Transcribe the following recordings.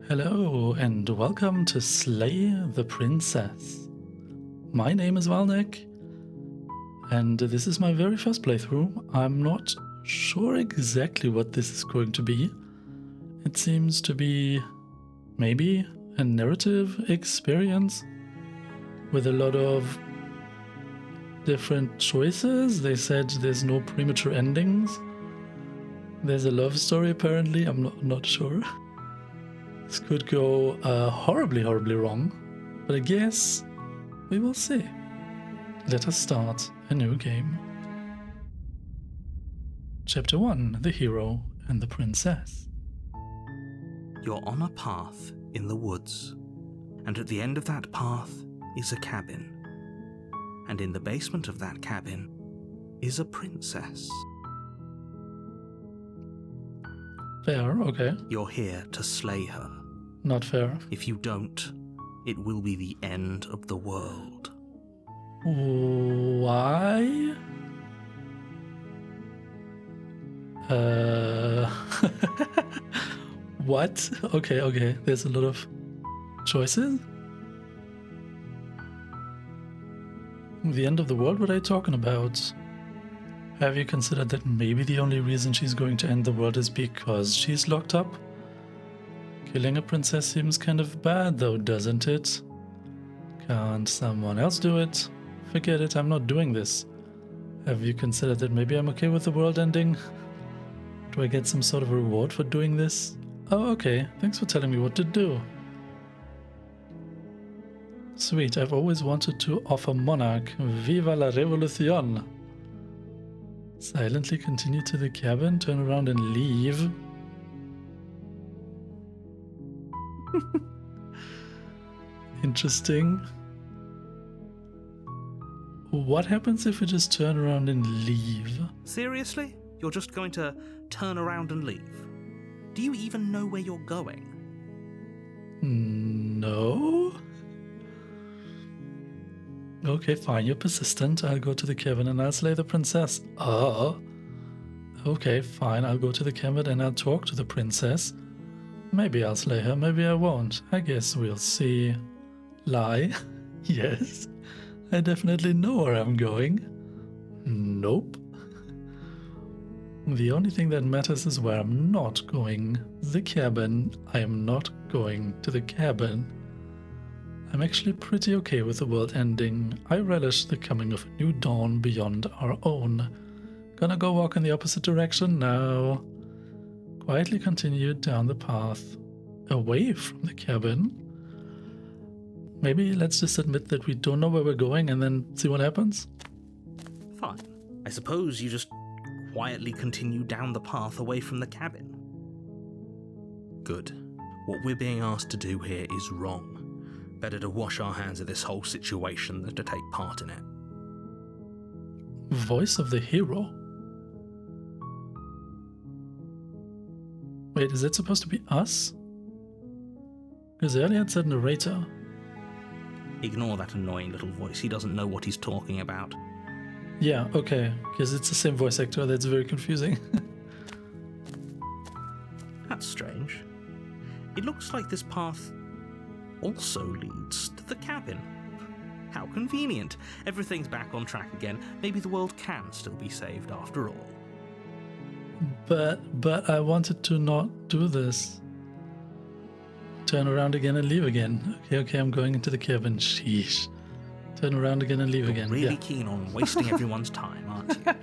Hello and welcome to Slay the Princess. My name is Valnek and this is my very first playthrough. I'm not sure exactly what this is going to be. It seems to be maybe a narrative experience with a lot of different choices. They said there's no premature endings. There's a love story apparently, I'm not sure. This could go horribly wrong, but I guess we will see. Let us start a new game. Chapter 1, The Hero and the Princess. You're on a path in the woods, and at the end of that path is a cabin. And in the basement of that cabin is a princess. Fair, okay. You're here to slay her. Not fair. If you don't, it will be the end of the world. Why? What? Okay. There's a lot of choices. The end of the world, what are you talking about? Have you considered that maybe the only reason she's going to end the world is because she's locked up? Killing a princess seems kind of bad though, doesn't it? Can't someone else do it? Forget it, I'm not doing this. Have you considered that maybe I'm okay with the world ending? Do I get some sort of reward for doing this? Oh, okay, thanks for telling me what to do. Sweet, I've always wanted to offer Monarch. Viva la Revolucion! Silently continue to the cabin, turn around and leave. Interesting. What happens if we just turn around and leave? Seriously? You're just going to turn around and leave? Do you even know where you're going? No? Okay, fine, you're persistent. I'll go to the cabin and I'll slay the princess. Okay, fine, I'll go to the cabin and I'll talk to the princess. Maybe I'll slay her, maybe I won't. I guess we'll see. Lie? Yes. I definitely know where I'm going. Nope. The only thing that matters is where I'm not going. The cabin. I am not going to the cabin. I'm actually pretty okay with the world ending. I relish the coming of a new dawn beyond our own. Gonna go walk in the opposite direction now. Quietly continue down the path, away from the cabin. Maybe let's just admit that we don't know where we're going and then see what happens. Fine. I suppose you just quietly continue down the path away from the cabin. Good. What we're being asked to do here is wrong. Better to wash our hands of this whole situation than to take part in it. Voice of the hero. Wait, is that supposed to be us? Because earlier it said narrator. Ignore that annoying little voice. He doesn't know what he's talking about. Yeah, okay, because it's the same voice actor. That's very confusing. That's strange. It looks like this path also leads to the cabin. How convenient. Everything's back on track again. Maybe the world can still be saved after all. But I wanted to not do this. Turn around again and leave again. Okay, I'm going into the cabin. Sheesh. Turn around again and leave You're again. really Yeah. keen on wasting everyone's time, aren't you?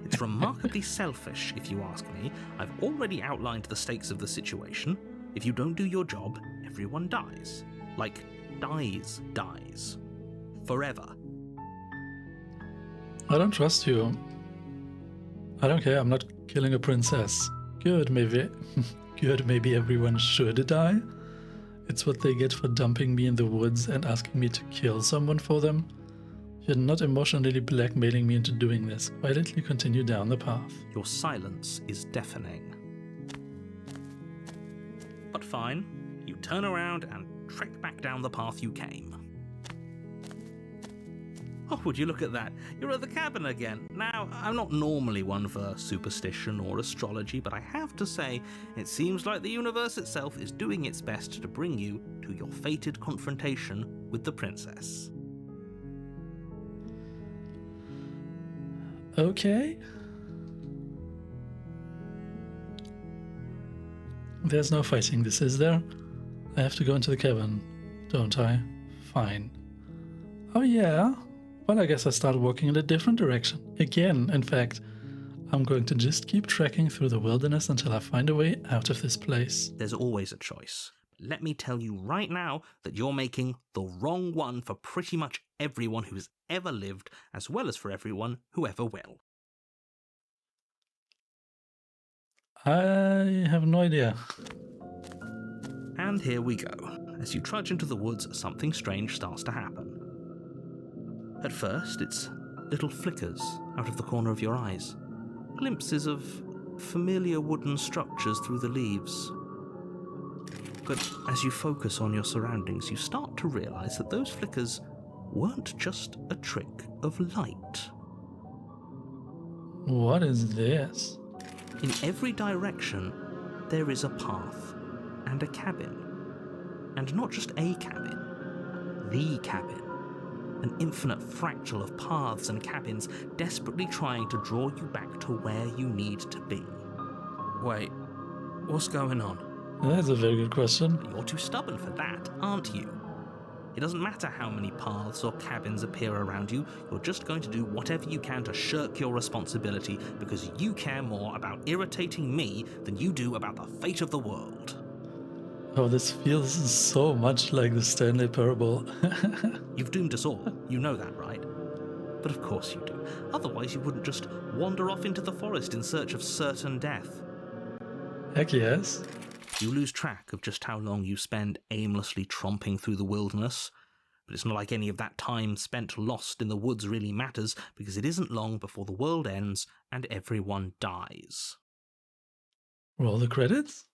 It's remarkably selfish, if you ask me. I've already outlined the stakes of the situation. If you don't do your job, everyone dies. Like, dies. Forever. I don't trust you. I don't care, I'm not killing a princess. Good, maybe. Good, maybe everyone should die. It's what they get for dumping me in the woods and asking me to kill someone for them. You're not emotionally blackmailing me into doing this. Quietly continue down the path. Your silence is deafening. But fine, you turn around and trek back down the path you came. Oh, would you look at that? You're at the cabin again. Now, I'm not normally one for superstition or astrology, but I have to say, it seems like the universe itself is doing its best to bring you to your fated confrontation with the princess. Okay. There's no fighting this, is there? I have to go into the cabin, don't I? Fine. Oh yeah? Well, I guess I start walking in a different direction. Again, in fact. I'm going to just keep trekking through the wilderness until I find a way out of this place. There's always a choice. Let me tell you right now that you're making the wrong one for pretty much everyone who's ever lived, as well as for everyone who ever will. I have no idea. And here we go. As you trudge into the woods, something strange starts to happen. At first, it's little flickers out of the corner of your eyes. Glimpses of familiar wooden structures through the leaves. But as you focus on your surroundings, you start to realize that those flickers weren't just a trick of light. What is this? In every direction, there is a path and a cabin. And not just a cabin, the cabin. An infinite fractal of paths and cabins desperately trying to draw you back to where you need to be. Wait, what's going on? That's a very good question. You're too stubborn for that, aren't you? It doesn't matter how many paths or cabins appear around you, you're just going to do whatever you can to shirk your responsibility because you care more about irritating me than you do about the fate of the world. Oh, this feels so much like the Stanley Parable. You've doomed us all, you know that, right? But of course you do. Otherwise you wouldn't just wander off into the forest in search of certain death. Heck yes. You lose track of just how long you spend aimlessly tromping through the wilderness. But it's not like any of that time spent lost in the woods really matters, because it isn't long before the world ends and everyone dies. Roll the credits.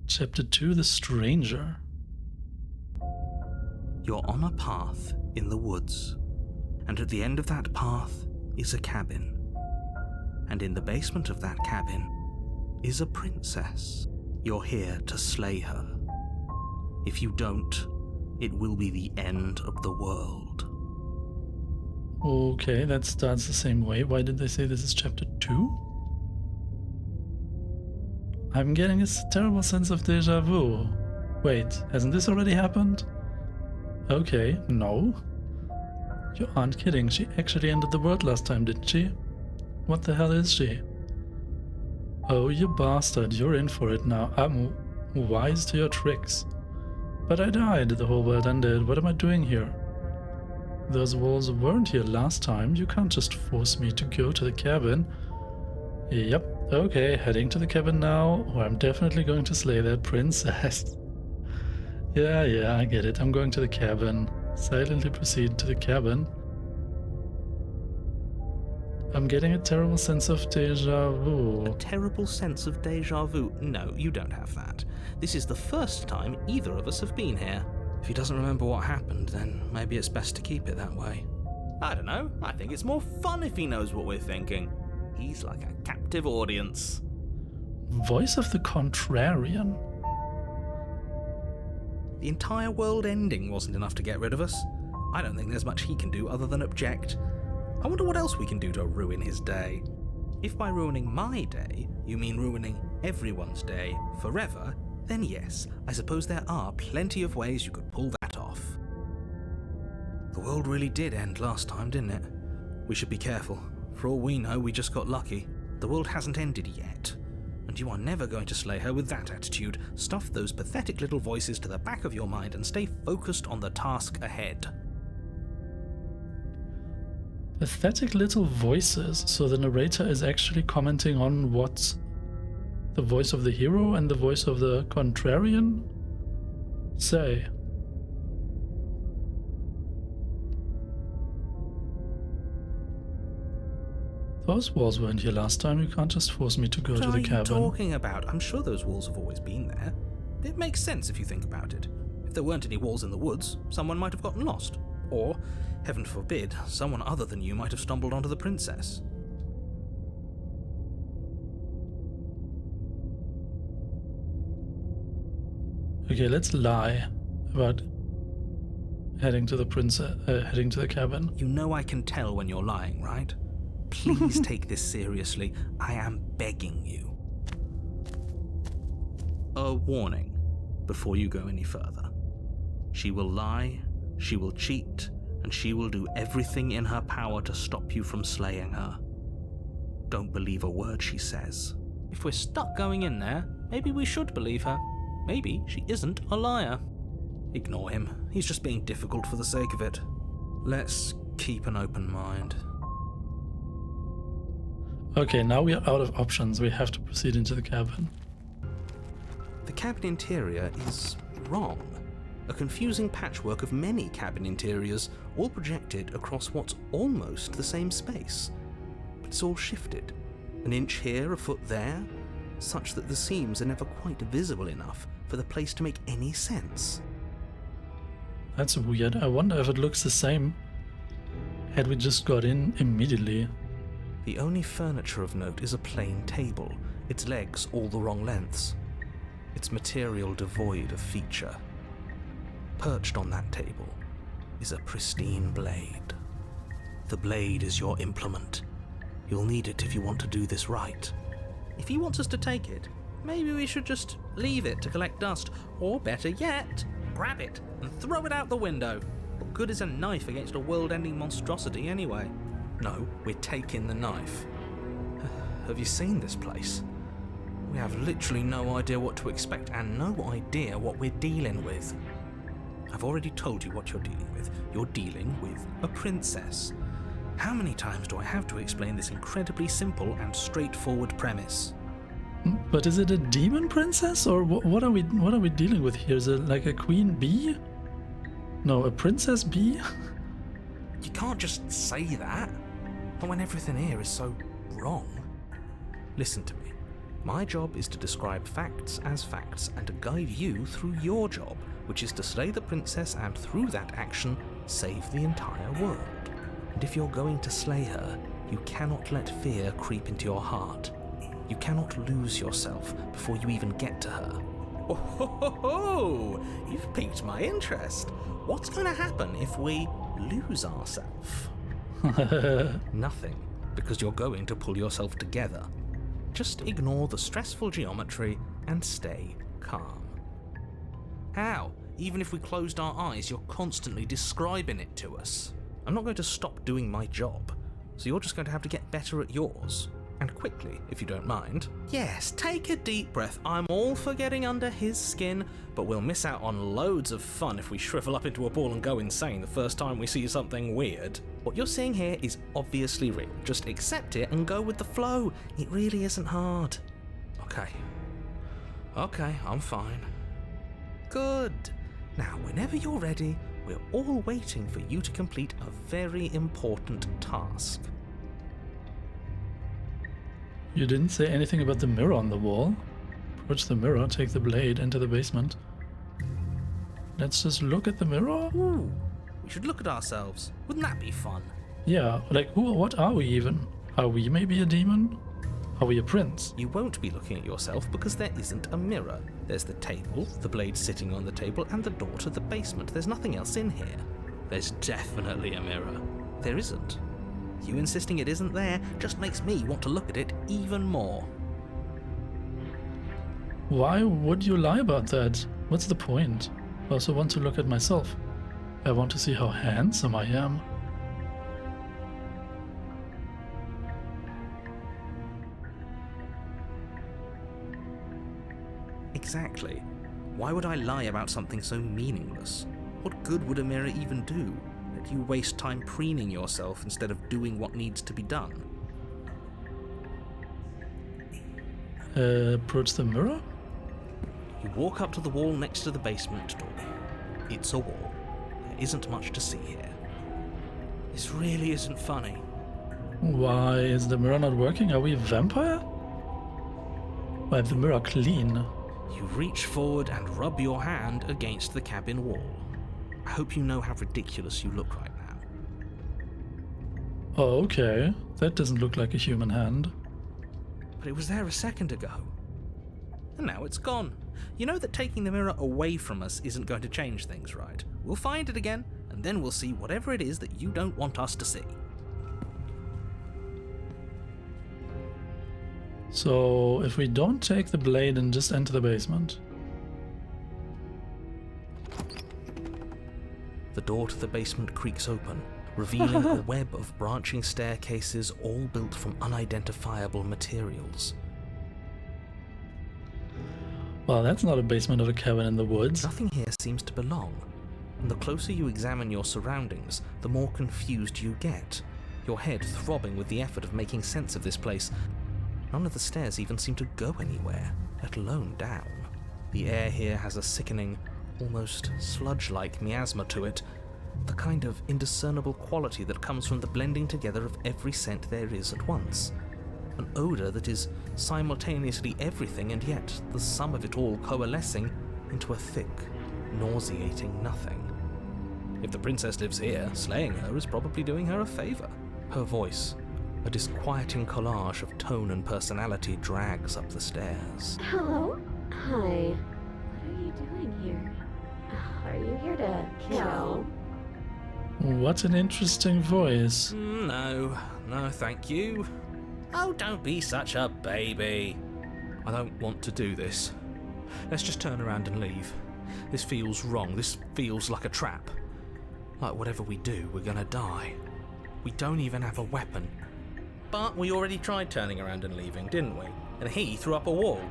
Chapter 2, The Stranger. You're on a path in the woods, and at the end of that path is a cabin. And in the basement of that cabin is a princess. You're here to slay her. If you don't, it will be the end of the world. Okay, that starts the same way. Why did they say this is chapter 2? I'm getting a terrible sense of deja vu. Wait, hasn't this already happened? Okay, no. You aren't kidding, she actually ended the world last time, didn't she? What the hell is she? Oh, you bastard, you're in for it now. I'm wise to your tricks. But I died, the whole world ended. What am I doing here? Those walls weren't here last time. You can't just force me to go to the cabin. Yep. Okay, heading to the cabin now, where I'm definitely going to slay that princess. Yeah, I get it. I'm going to the cabin. Silently proceed to the cabin. I'm getting a terrible sense of deja vu. A terrible sense of deja vu? No, you don't have that. This is the first time either of us have been here. If he doesn't remember what happened, then maybe it's best to keep it that way. I don't know. I think it's more fun if he knows what we're thinking. He's like a captive audience. Voice of the Contrarian. The entire world ending wasn't enough to get rid of us. I don't think there's much he can do other than object. I wonder what else we can do to ruin his day. If by ruining my day, you mean ruining everyone's day forever, then yes, I suppose there are plenty of ways you could pull that off. The world really did end last time, didn't it? We should be careful. For all we know, we just got lucky. The world hasn't ended yet. And you are never going to slay her with that attitude. Stuff those pathetic little voices to the back of your mind and stay focused on the task ahead. Pathetic little voices, so the narrator is actually commenting on what the voice of the hero and the voice of the contrarian say. Those walls weren't here last time, you can't just force me to go to the cabin. What are you talking about? I'm sure those walls have always been there. It makes sense if you think about it. If there weren't any walls in the woods, someone might have gotten lost. Or, heaven forbid, someone other than you might have stumbled onto the princess. Okay, let's lie about heading to the cabin. You know I can tell when you're lying, right? Please take this seriously. I am begging you. A warning before you go any further. She will lie, she will cheat, and she will do everything in her power to stop you from slaying her. Don't believe a word she says. If we're stuck going in there, maybe we should believe her. Maybe she isn't a liar. Ignore him. He's just being difficult for the sake of it. Let's keep an open mind. Okay, now we are out of options. We have to proceed into the cabin. The cabin interior is wrong. A confusing patchwork of many cabin interiors, all projected across what's almost the same space. But it's all shifted. An inch here, a foot there, such that the seams are never quite visible enough for the place to make any sense. That's weird. I wonder if it looks the same had we just got in immediately. The only furniture of note is a plain table, its legs all the wrong lengths, its material devoid of feature. Perched on that table is a pristine blade. The blade is your implement. You'll need it if you want to do this right. If he wants us to take it, maybe we should just leave it to collect dust, or better yet, grab it and throw it out the window. What good is a knife against a world-ending monstrosity anyway? No, we're taking the knife. Have you seen this place? We have literally no idea what to expect and no idea what we're dealing with. I've already told you what you're dealing with. You're dealing with a princess. How many times do I have to explain this incredibly simple and straightforward premise? But is it a demon princess, or what are we dealing with here? Is it like a queen bee? No, a princess bee? You can't just say that. Not when everything here is so wrong. Listen to me. My job is to describe facts as facts and to guide you through your job, which is to slay the princess and through that action, save the entire world. And if you're going to slay her, you cannot let fear creep into your heart. You cannot lose yourself before you even get to her. Oh, ho, ho, ho. You've piqued my interest. What's going to happen if we lose ourselves? Nothing, because you're going to pull yourself together. Just ignore the stressful geometry and stay calm. How? Even if we closed our eyes, you're constantly describing it to us. I'm not going to stop doing my job, so you're just going to have to get better at yours. And quickly, if you don't mind. Yes, take a deep breath. I'm all for getting under his skin, but we'll miss out on loads of fun if we shrivel up into a ball and go insane the first time we see something weird. What you're seeing here is obviously real. Just accept it and go with the flow. It really isn't hard. Okay, I'm fine. Good. Now, whenever you're ready, we're all waiting for you to complete a very important task. You didn't say anything about the mirror on the wall. Approach the mirror, take the blade, enter the basement. Let's just look at the mirror? Ooh, we should look at ourselves. Wouldn't that be fun? Yeah, like what are we even? Are we maybe a demon? Are we a prince? You won't be looking at yourself because there isn't a mirror. There's the table, the blade sitting on the table, and the door to the basement. There's nothing else in here. There's definitely a mirror. There isn't. You insisting it isn't there just makes me want to look at it even more. Why would you lie about that? What's the point? I also want to look at myself. I want to see how handsome I am. Exactly. Why would I lie about something so meaningless? What good would a mirror even do? That you waste time preening yourself instead of doing what needs to be done. Approach the mirror? You walk up to the wall next to the basement door. It's a wall. There isn't much to see here. This really isn't funny. Why is the mirror not working? Are we a vampire? Why is the mirror clean? You reach forward and rub your hand against the cabin wall. I hope you know how ridiculous you look right now. Oh, okay. That doesn't look like a human hand. But it was there a second ago. And now it's gone. You know that taking the mirror away from us isn't going to change things, right? We'll find it again, and then we'll see whatever it is that you don't want us to see. So, if we don't take the blade and just enter the basement. The door to the basement creaks open, revealing a web of branching staircases all built from unidentifiable materials. Well, that's not a basement of a cabin in the woods. Nothing here seems to belong, and the closer you examine your surroundings, the more confused you get, your head throbbing with the effort of making sense of this place. None of the stairs even seem to go anywhere, let alone down. The air here has a sickening, almost sludge-like miasma to it, the kind of indiscernible quality that comes from the blending together of every scent there is at once. An odour that is simultaneously everything and yet the sum of it all coalescing into a thick, nauseating nothing. If the princess lives here, slaying her is probably doing her a favour. Her voice, a disquieting collage of tone and personality, drags up the stairs. Hello? Hi. What are you doing here? Are you here to kill? What an interesting voice. No, thank you. Oh, don't be such a baby. I don't want to do this. Let's just turn around and leave. This feels wrong. This feels like a trap. Like whatever we do, we're gonna die. We don't even have a weapon. But we already tried turning around and leaving, didn't we? And he threw up a wall.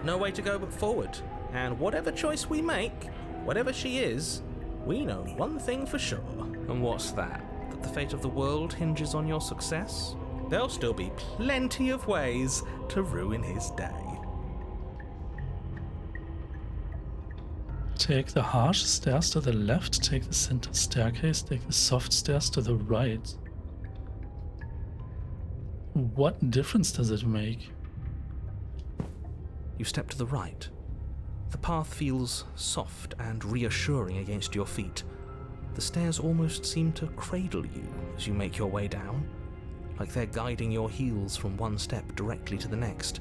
No way to go but forward. And whatever choice we make, whatever she is, we know one thing for sure. And what's that? That the fate of the world hinges on your success? There'll still be plenty of ways to ruin his day. Take the harsh stairs to the left, take the center staircase, take the soft stairs to the right. What difference does it make? You step to the right. The path feels soft and reassuring against your feet. The stairs almost seem to cradle you as you make your way down, like they're guiding your heels from one step directly to the next.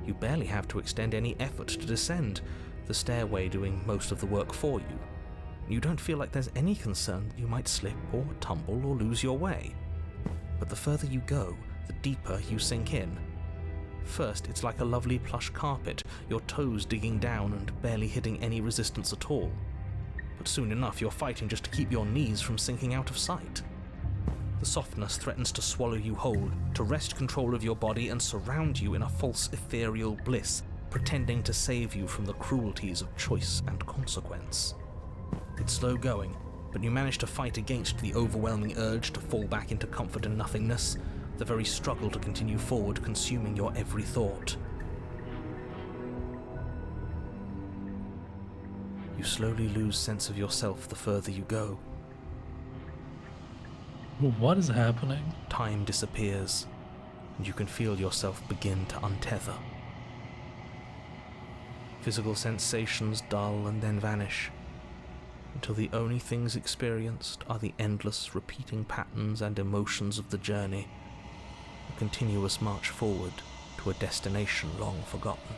You barely have to extend any effort to descend, the stairway doing most of the work for you. You don't feel like there's any concern that you might slip or tumble or lose your way. But the further you go, the deeper you sink in. First, it's like a lovely plush carpet, your toes digging down and barely hitting any resistance at all. But soon enough, you're fighting just to keep your knees from sinking out of sight. The softness threatens to swallow you whole, to wrest control of your body and surround you in a false ethereal bliss, pretending to save you from the cruelties of choice and consequence. It's slow going, but you manage to fight against the overwhelming urge to fall back into comfort and nothingness, the very struggle to continue forward consuming your every thought. You slowly lose sense of yourself the further you go. What is happening? Time disappears, and you can feel yourself begin to untether. Physical sensations dull and then vanish, until the only things experienced are the endless repeating patterns and emotions of the journey, a continuous march forward to a destination long forgotten.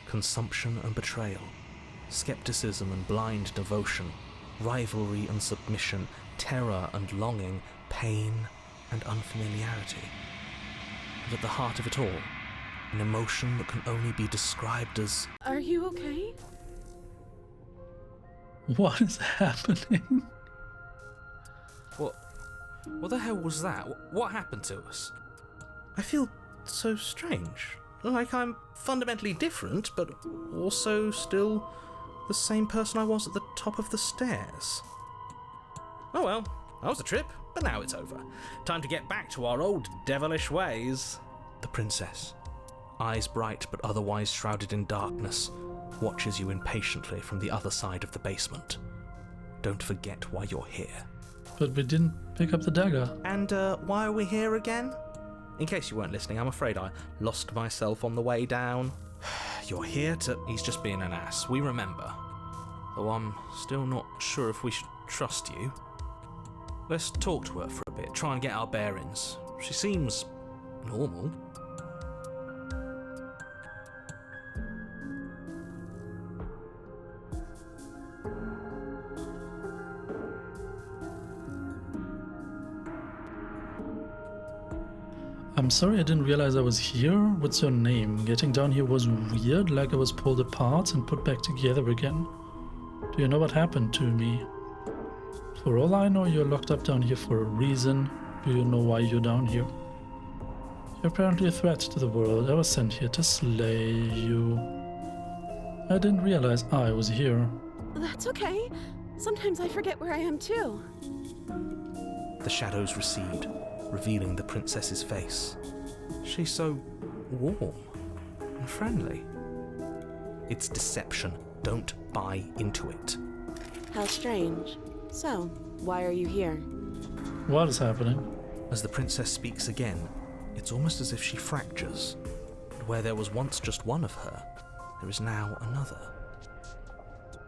Consumption and betrayal, skepticism and blind devotion, rivalry and submission, terror and longing, pain and unfamiliarity. And at the heart of it all, an emotion that can only be described as... Are you okay? What is happening? What the hell was that? What happened to us? I feel so strange. Like I'm fundamentally different, but also still the same person I was at the top of the stairs. Oh well, that was a trip, but now it's over. Time to get back to our old devilish ways. The princess, eyes bright but otherwise shrouded in darkness, watches you impatiently from the other side of the basement. Don't forget why you're here. But we didn't pick up the dagger. And why are we here again? In case you weren't listening, I'm afraid I lost myself on the way down. You're here to... He's just being an ass, we remember. Though I'm still not sure if we should trust you. Let's talk to her for a bit, try and get our bearings. She seems normal. I'm sorry I didn't realize I was here. What's your name? Getting down here was weird, like I was pulled apart and put back together again. Do you know what happened to me? For all I know, you're locked up down here for a reason. Do you know why you're down here? You're apparently a threat to the world. I was sent here to slay you. I didn't realize I was here. That's okay. Sometimes I forget where I am too. The shadows recede, revealing the princess's face. She's so warm and friendly. It's deception. Don't buy into it. How strange. So, why are you here? What is happening? As the princess speaks again, it's almost as if she fractures. And where there was once just one of her, there is now another.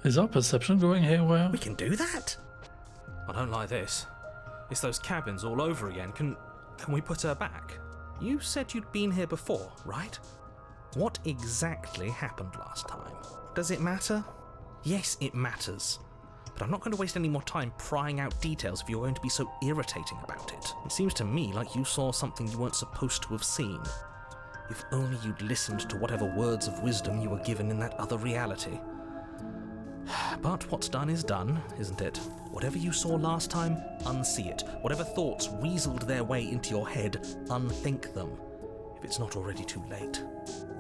Is our perception going haywire? We can do that? I don't like this. It's those cabins all over again. Can we put her back? You said you'd been here before, right? What exactly happened last time? Does it matter? Yes, it matters. But I'm not going to waste any more time prying out details if you're going to be so irritating about it. It seems to me like you saw something you weren't supposed to have seen. If only you'd listened to whatever words of wisdom you were given in that other reality. But what's done is done, isn't it? Whatever you saw last time, unsee it. Whatever thoughts weaseled their way into your head, unthink them. If it's not already too late.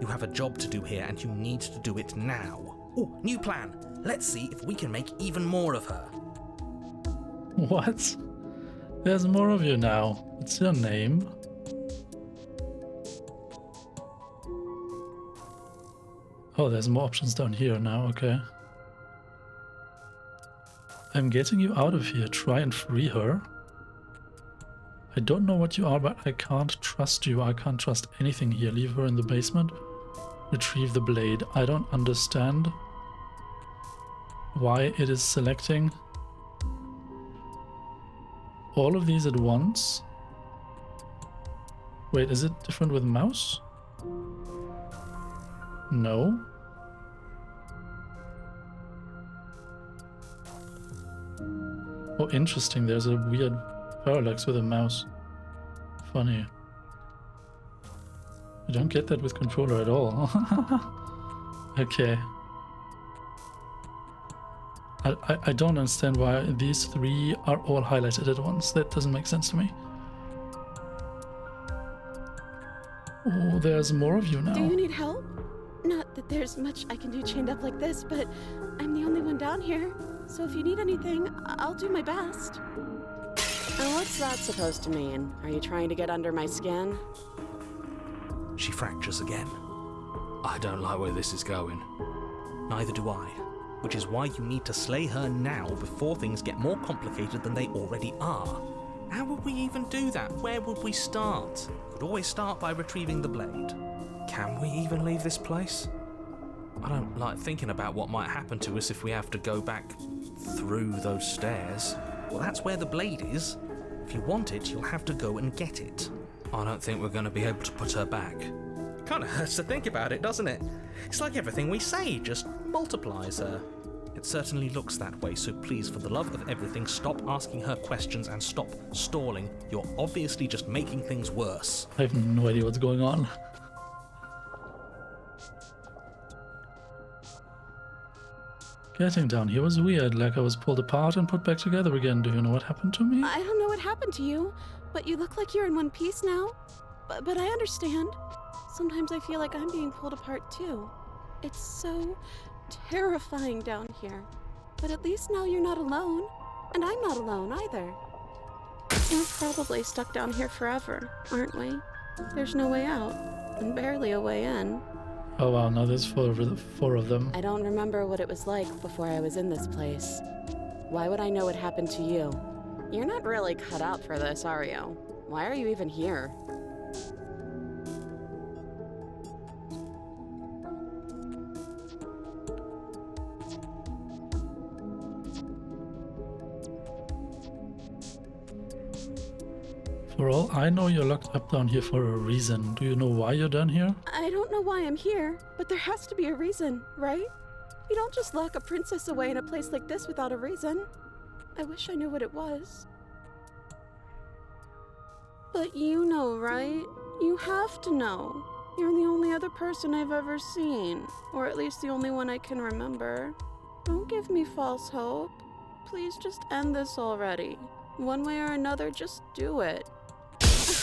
You have a job to do here and you need to do it now. Oh, new plan! Let's see if we can make even more of her. What? There's more of you now. What's your name? Oh, there's more options down here now, okay. I'm getting you out of here. Try and free her. I don't know what you are, but I can't trust you. I can't trust anything here. Leave her in the basement. Retrieve the blade. I don't understand why it is selecting all of these at once. Wait, is it different with mouse? No. Oh, interesting. There's a weird parallax with a mouse. Funny. I don't get that with controller at all. Okay. I don't understand why these three are all highlighted at once. That doesn't make sense to me. Oh, there's more of you now. Do you need help? Not that there's much I can do chained up like this, but I'm the only one down here. So if you need anything, I'll do my best. And what's that supposed to mean? Are you trying to get under my skin? She fractures again. I don't like where this is going. Neither do I. Which is why you need to slay her now before things get more complicated than they already are. How would we even do that? Where would we start? Could always start by retrieving the blade. Can we even leave this place? I don't like thinking about what might happen to us if we have to go back through those stairs. Well, that's where the blade is. If you want it, you'll have to go and get it. I don't think we're going to be able to put her back. Kind of hurts to think about it, doesn't it? It's like everything we say just multiplies her. It certainly looks that way, so please, for the love of everything, stop asking her questions and stop stalling. You're obviously just making things worse. I have no idea what's going on. Getting down here was weird, like I was pulled apart and put back together again. Do you know what happened to me? I don't know what happened to you, but you look like you're in one piece now. But I understand. Sometimes I feel like I'm being pulled apart too. It's so terrifying down here. But at least now you're not alone. And I'm not alone either. We're probably stuck down here forever, aren't we? There's no way out, and barely a way in. Oh wow, now there's four of them. I don't remember what it was like before I was in this place. Why would I know what happened to you? You're not really cut out for this, are you? Why are you even here? For all I know, you're locked up down here for a reason. Do you know why you're down here? I don't know why I'm here, but there has to be a reason, right? You don't just lock a princess away in a place like this without a reason. I wish I knew what it was. But you know, right? You have to know. You're the only other person I've ever seen, or at least the only one I can remember. Don't give me false hope. Please just end this already. One way or another, just do it.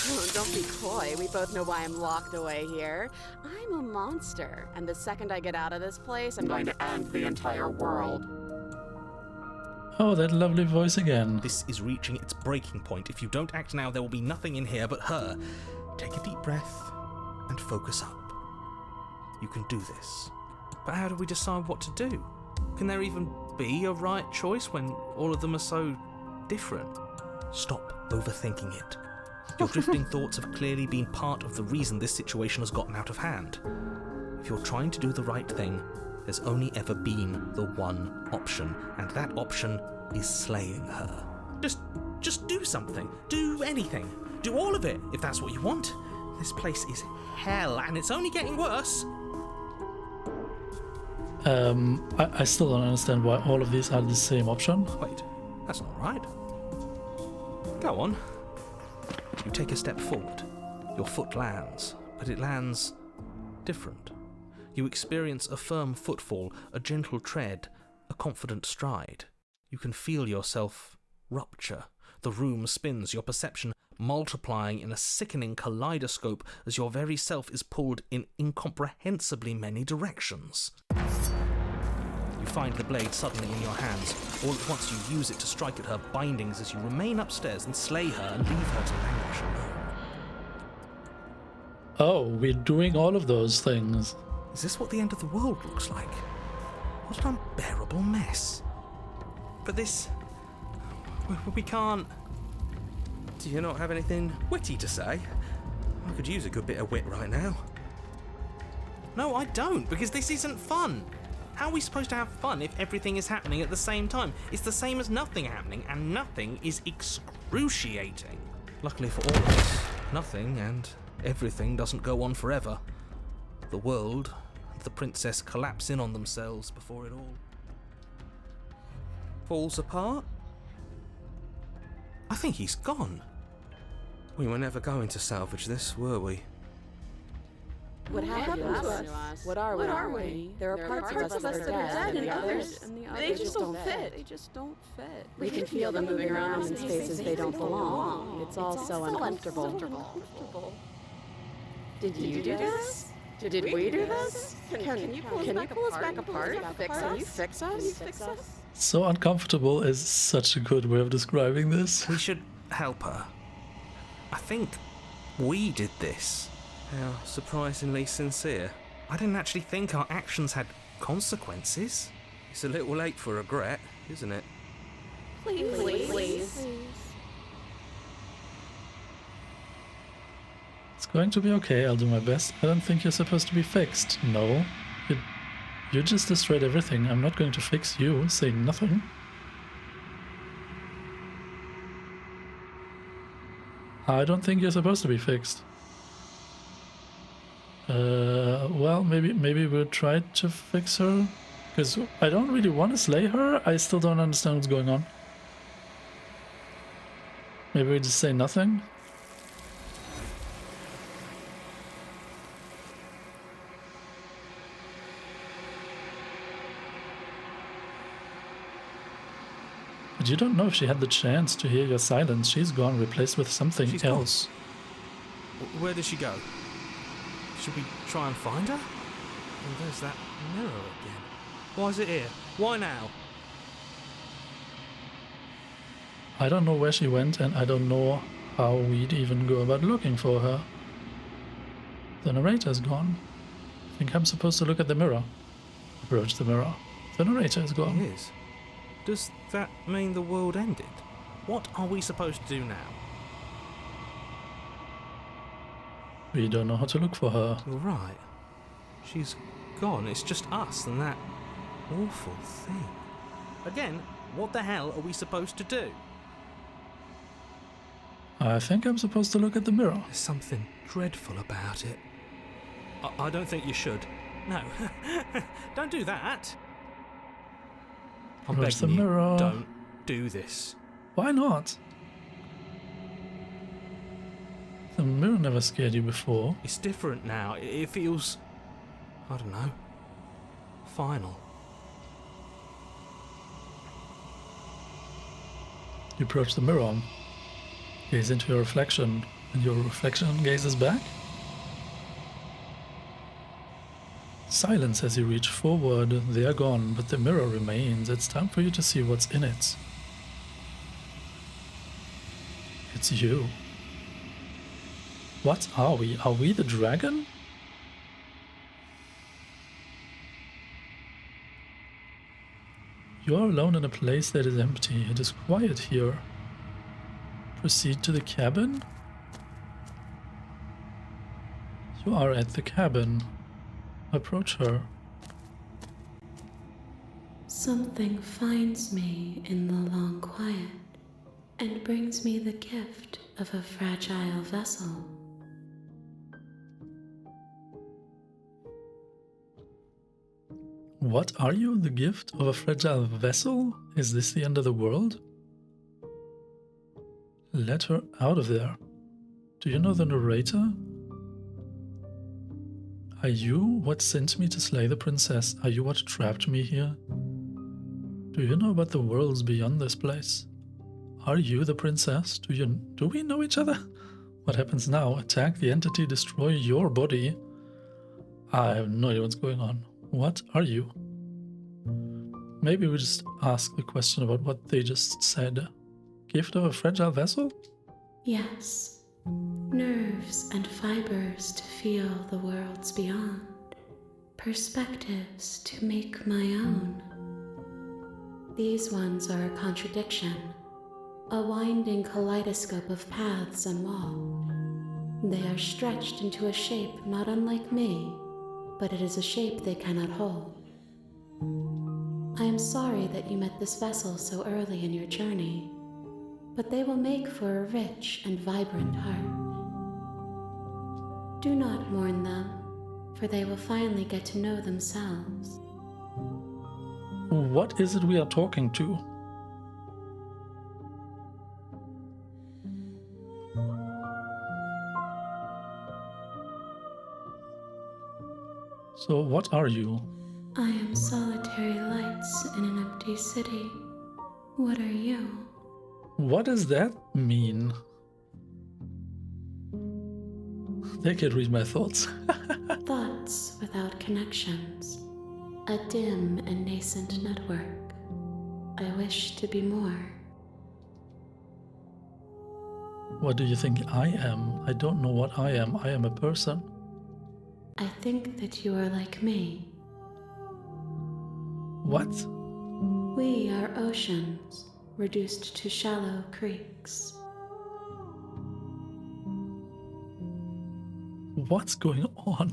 Oh, don't be coy. We both know why I'm locked away here. I'm a monster, and the second I get out of this place, I'm going to end the entire world. Oh, that lovely voice again. This is reaching its breaking point. If you don't act now, there will be nothing in here but her. Take a deep breath and focus up. You can do this. But how do we decide what to do? Can there even be a right choice when all of them are so different? Stop overthinking it. Your drifting thoughts have clearly been part of the reason this situation has gotten out of hand. If you're trying to do the right thing, there's only ever been the one option, and that option is slaying her. Just do something. Do anything. Do all of it, if that's what you want. This place is hell, and it's only getting worse. I still don't understand why all of these are the same option. Wait, that's not right. Go on. You take a step forward. Your foot lands, but it lands different. You experience a firm footfall, a gentle tread, a confident stride. You can feel yourself rupture. The room spins, your perception multiplying in a sickening kaleidoscope as your very self is pulled in incomprehensibly many directions. You find the blade suddenly in your hands. All at once you use it to strike at her bindings as you remain upstairs and slay her and leave her to languish alone. Oh, we're doing all of those things. Is this what the end of the world looks like? What an unbearable mess. But this... we can't... Do you not have anything witty to say? I could use a good bit of wit right now. No, I don't, because this isn't fun. How are we supposed to have fun if everything is happening at the same time? It's the same as nothing happening, and nothing is excruciating. Luckily for all of us, nothing and everything doesn't go on forever. The world and the princess collapse in on themselves before it all falls apart. I think he's gone. We were never going to salvage this, were we? What happened to us? What are we? There are parts of us that are dead, and the others, they just don't fit. They just don't fit. We can feel them moving around in spaces they don't belong. It's all so uncomfortable. Did you do this? Did we do this? Can you pull us back apart? Can you fix us? So uncomfortable is such a good way of describing this. We should help her. I think we did this. How surprisingly sincere. I didn't actually think our actions had consequences. It's a little late for regret, isn't it? Please. It's going to be okay, I'll do my best. I don't think you're supposed to be fixed. No. You just destroyed everything. I'm not going to fix you, saying nothing. I don't think you're supposed to be fixed. Well, maybe we'll try to fix her. Because I don't really want to slay her. I still don't understand what's going on. Maybe we just say nothing. But you don't know if she had the chance to hear your silence. She's gone, replaced with something else. Where did she go? Should we try and find her? Oh, there's that mirror again. Why is it here? Why now? I don't know where she went, and I don't know how we'd even go about looking for her. The narrator's gone. I think I'm supposed to look at the mirror. Approach the mirror. The narrator is gone. It is. Does that mean the world ended? What are we supposed to do now? We don't know how to look for her. You're right. She's gone. It's just us and that awful thing. Again, what the hell are we supposed to do? I think I'm supposed to look at the mirror. There's something dreadful about it. I don't think you should. No. Don't do that. I'm Where's begging the you, mirror? don't do this. Why not? The mirror never scared you before. It's different now. It feels... I don't know. Final. You approach the mirror, gaze into your reflection, and your reflection gazes back. Silence as you reach forward. They are gone, but the mirror remains. It's time for you to see what's in it. It's you. What are we? Are we the dragon? You are alone in a place that is empty. It is quiet here. Proceed to the cabin. You are at the cabin. Approach her. Something finds me in the long quiet and brings me the gift of a fragile vessel. What are you? The gift of a fragile vessel? Is this the end of the world? Let her out of there. Do you know the narrator? Are you what sent me to slay the princess? Are you what trapped me here? Do you know about the worlds beyond this place? Are you the princess? Do we know each other? What happens now? Attack the entity, destroy your body. I have no idea what's going on. What are you? Maybe we just ask the question about what they just said. Gift of a fragile vessel? Yes. Nerves and fibers to feel the worlds beyond. Perspectives to make my own. These ones are a contradiction. A winding kaleidoscope of paths and walls. They are stretched into a shape not unlike me, but it is a shape they cannot hold. I am sorry that you met this vessel so early in your journey, but they will make for a rich and vibrant heart. Do not mourn them, for they will finally get to know themselves. What is it we are talking to? So what are you? I am solitary lights in an empty city. What are you? What does that mean? They can read my thoughts. Thoughts without connections. A dim and nascent network. I wish to be more. What do you think I am? I don't know what I am. I am a person. I think that you are like me. What? We are oceans, reduced to shallow creeks. What's going on?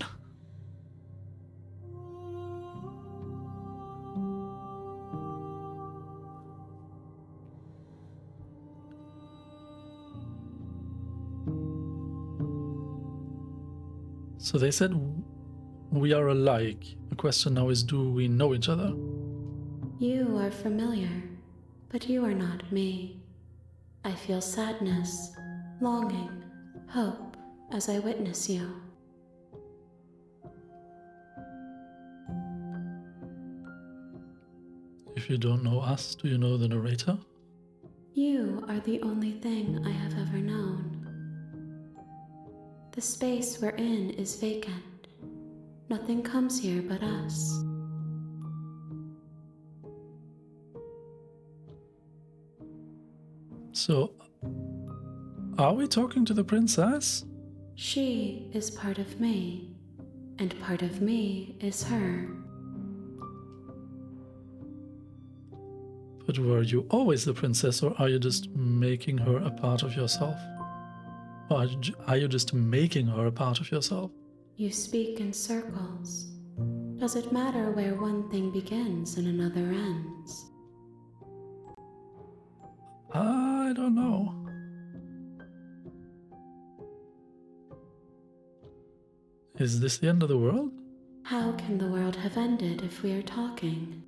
So they said we are alike. The question now is, do we know each other? You are familiar, but you are not me. I feel sadness, longing, hope as I witness you. If you don't know us, do you know the narrator? You are the only thing I have ever known. The space we're in is vacant. Nothing comes here but us. So, are we talking to the princess? She is part of me, and part of me is her. But were you always the princess, or are you just making her a part of yourself? Or are you just making her a part of yourself? You speak in circles. Does it matter where one thing begins and another ends? I don't know. Is this the end of the world? How can the world have ended if we are talking?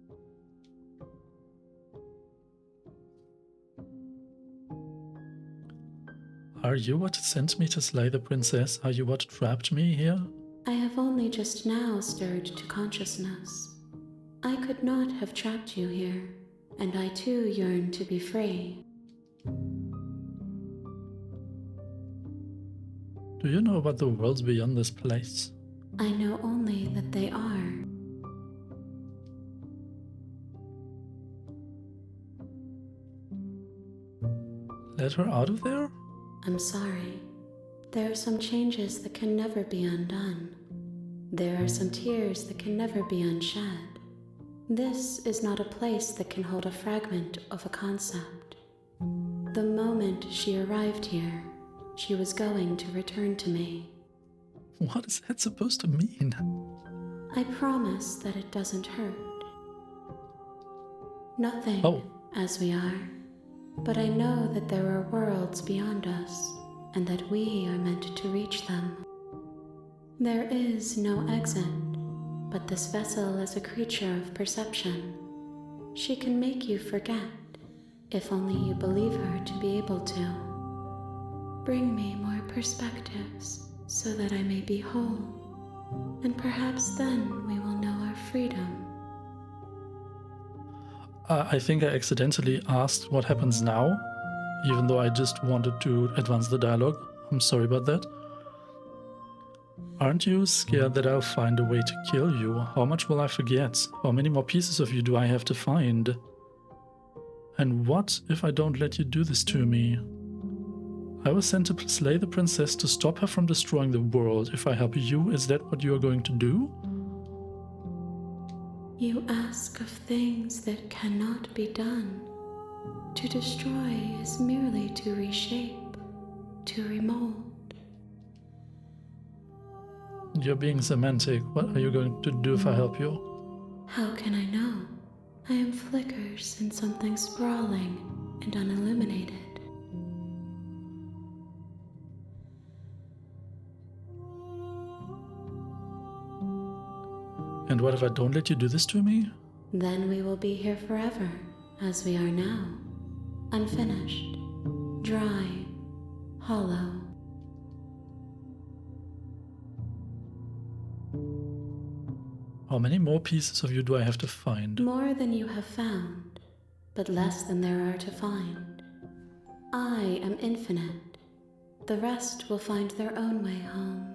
Are you what sent me to slay the princess? Are you what trapped me here? I have only just now stirred to consciousness. I could not have trapped you here, and I too yearn to be free. Do you know about the worlds beyond this place? I know only that they are. Let her out of there? I'm sorry. There are some changes that can never be undone. There are some tears that can never be unshed. This is not a place that can hold a fragment of a concept. The moment she arrived here, she was going to return to me. What is that supposed to mean? I promise that it doesn't hurt. Nothing, Oh. as we are. But I know that there are worlds beyond us, and that we are meant to reach them. There is no exit, but this vessel is a creature of perception. She can make you forget, if only you believe her to be able to. Bring me more perspectives, so that I may be whole, and perhaps then we will know our freedom. I think I accidentally asked what happens now, even though I just wanted to advance the dialogue. I'm sorry about that. Aren't you scared that I'll find a way to kill you? How much will I forget? How many more pieces of you do I have to find? And what if I don't let you do this to me? I was sent to slay the princess to stop her from destroying the world. If I help you, is that what you are going to do? You ask of things that cannot be done. To destroy is merely to reshape, to remold. You're being semantic. What are you going to do if I help you? How can I know? I am flickers in something sprawling and unilluminated. And what if I don't let you do this to me? Then we will be here forever, as we are now. Unfinished, dry, hollow. How many more pieces of you do I have to find? More than you have found, but less than there are to find. I am infinite. The rest will find their own way home.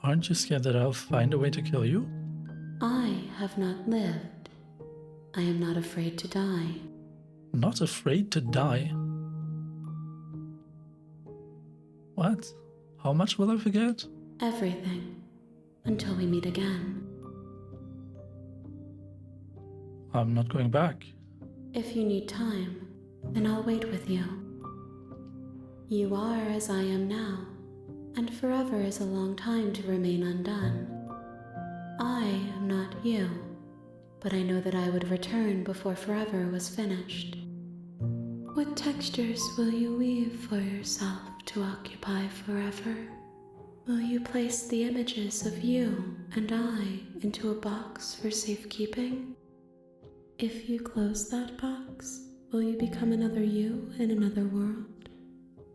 Aren't you scared that I'll find a way to kill you? I have not lived. I am not afraid to die. Not afraid to die? What? How much will I forget? Everything, until we meet again. I'm not going back. If you need time, then I'll wait with you. You are as I am now, and forever is a long time to remain undone. I am not you, but I know that I would return before forever was finished. What textures will you weave for yourself to occupy forever? Will you place the images of you and I into a box for safekeeping? If you close that box, will you become another you in another world?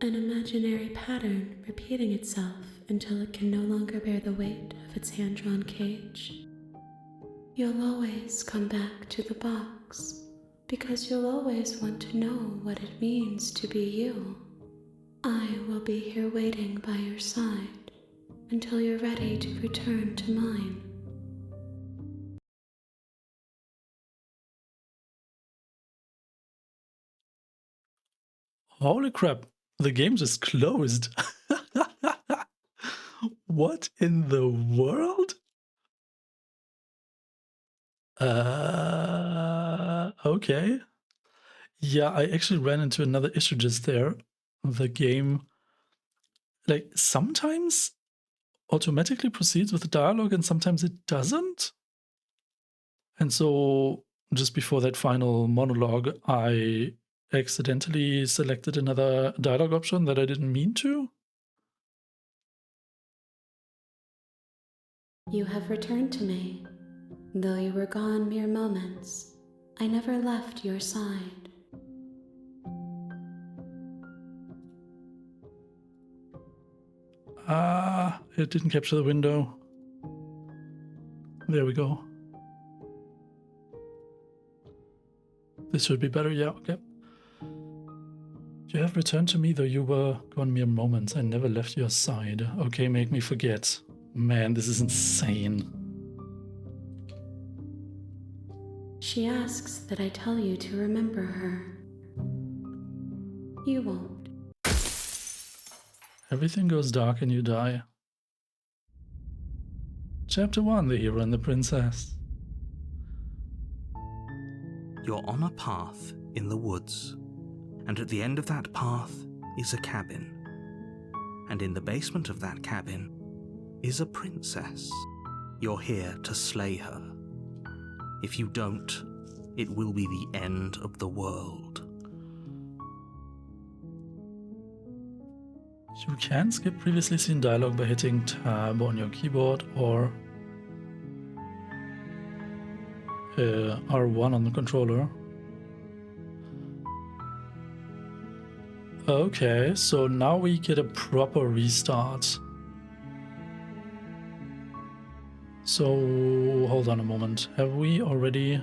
An imaginary pattern repeating itself until it can no longer bear the weight of its hand-drawn cage. You'll always come back to the box, because you'll always want to know what it means to be you. I will be here waiting by your side until you're ready to return to mine. Holy crap, the game just closed. What in the world? Okay. Yeah, I actually ran into another issue just there. The game, like, sometimes automatically proceeds with the dialogue and sometimes it doesn't. And so, just before that final monologue, I accidentally selected another dialogue option that I didn't mean to? You have returned to me. Though you were gone mere moments, I never left your side. Ah, it didn't capture the window. There we go. This should be better, yeah, okay. You have returned to me, though you were gone mere moments. I never left your side. Okay, make me forget. Man, this is insane. She asks that I tell you to remember her. You won't. Everything goes dark and you die. Chapter 1, The Hero and the Princess. You're on a path in the woods, and at the end of that path is a cabin. And in the basement of that cabin is a princess. You're here to slay her. If you don't, it will be the end of the world. You can skip previously seen dialogue by hitting tab on your keyboard or R1 on the controller. Okay, so now we get a proper restart. So, hold on a moment. Have we already...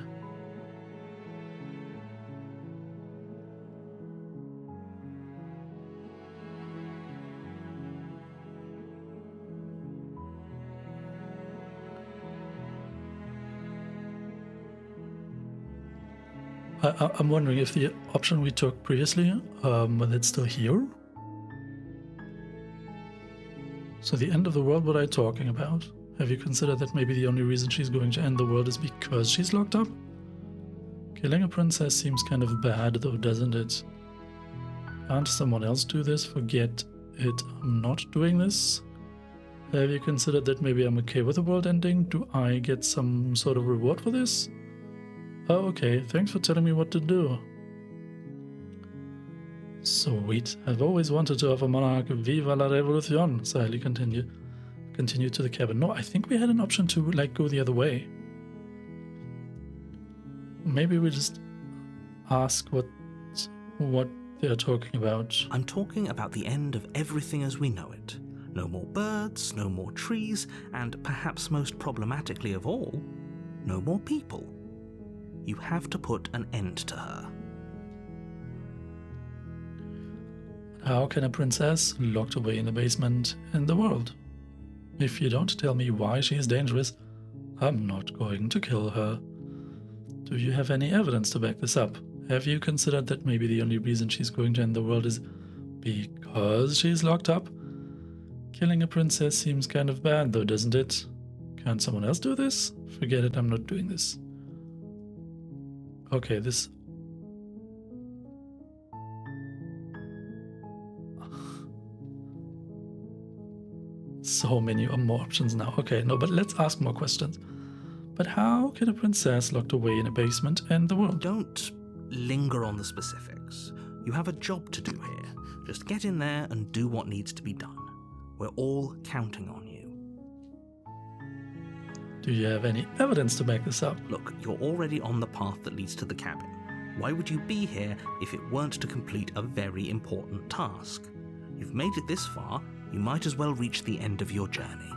I'm wondering if the option we took previously, whether it's still here? So the end of the world, what are you talking about? Have you considered that maybe the only reason she's going to end the world is because she's locked up? Killing a princess seems kind of bad though, doesn't it? Can't someone else do this? Forget it, I'm not doing this. Have you considered that maybe I'm okay with the world ending? Do I get some sort of reward for this? Oh, okay, thanks for telling me what to do. Sweet, I've always wanted to offer Monarch Viva la Revolucion, Saheli continued to the cabin. No, I think we had an option to, like, go the other way. Maybe we just ask what they're talking about. I'm talking about the end of everything as we know it. No more birds, no more trees, and perhaps most problematically of all, no more people. You have to put an end to her. How can a princess locked away in the basement in the world? If you don't tell me why she is dangerous, I'm not going to kill her. Do you have any evidence to back this up? Have you considered that maybe the only reason she's going to end the world is because she's locked up? Killing a princess seems kind of bad though, doesn't it? Can't someone else do this? Forget it, I'm not doing this. Okay, this... So many more options now. Okay, no, but let's ask more questions. But how can a princess locked away in a basement end the world? Don't linger on the specifics. You have a job to do here. Just get in there and do what needs to be done. We're all counting on you. Do you have any evidence to back this up? Look, you're already on the path that leads to the cabin. Why would you be here if it weren't to complete a very important task? You've made it this far, you might as well reach the end of your journey.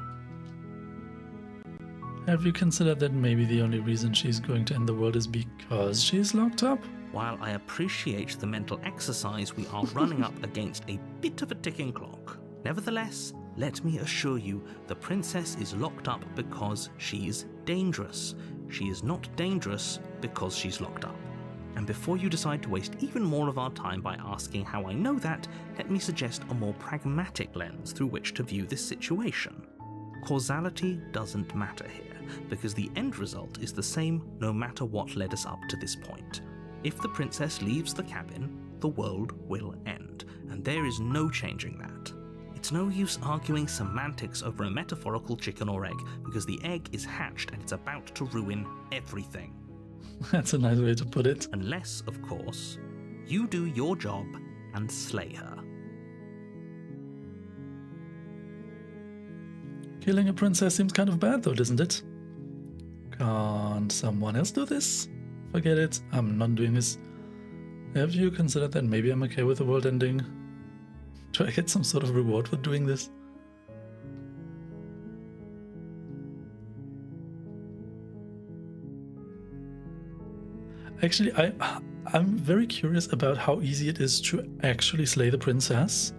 Have you considered that maybe the only reason she's going to end the world is because she's locked up? While I appreciate the mental exercise, we are running up against a bit of a ticking clock. Nevertheless, let me assure you, the princess is locked up because she's dangerous. She is not dangerous because she's locked up. And before you decide to waste even more of our time by asking how I know that, let me suggest a more pragmatic lens through which to view this situation. Causality doesn't matter here, because the end result is the same no matter what led us up to this point. If the princess leaves the cabin, the world will end, and there is no changing that. It's no use arguing semantics over a metaphorical chicken or egg, because the egg is hatched and it's about to ruin everything. That's a nice way to put it. Unless, of course, You do your job and slay her. Killing a princess seems kind of bad though, doesn't it? Can't someone else do this? Forget it, I'm not doing this. Have you considered that maybe I'm okay with the world ending? Do I get some sort of reward for doing this? Actually, I'm very curious about how easy it is to actually slay the princess.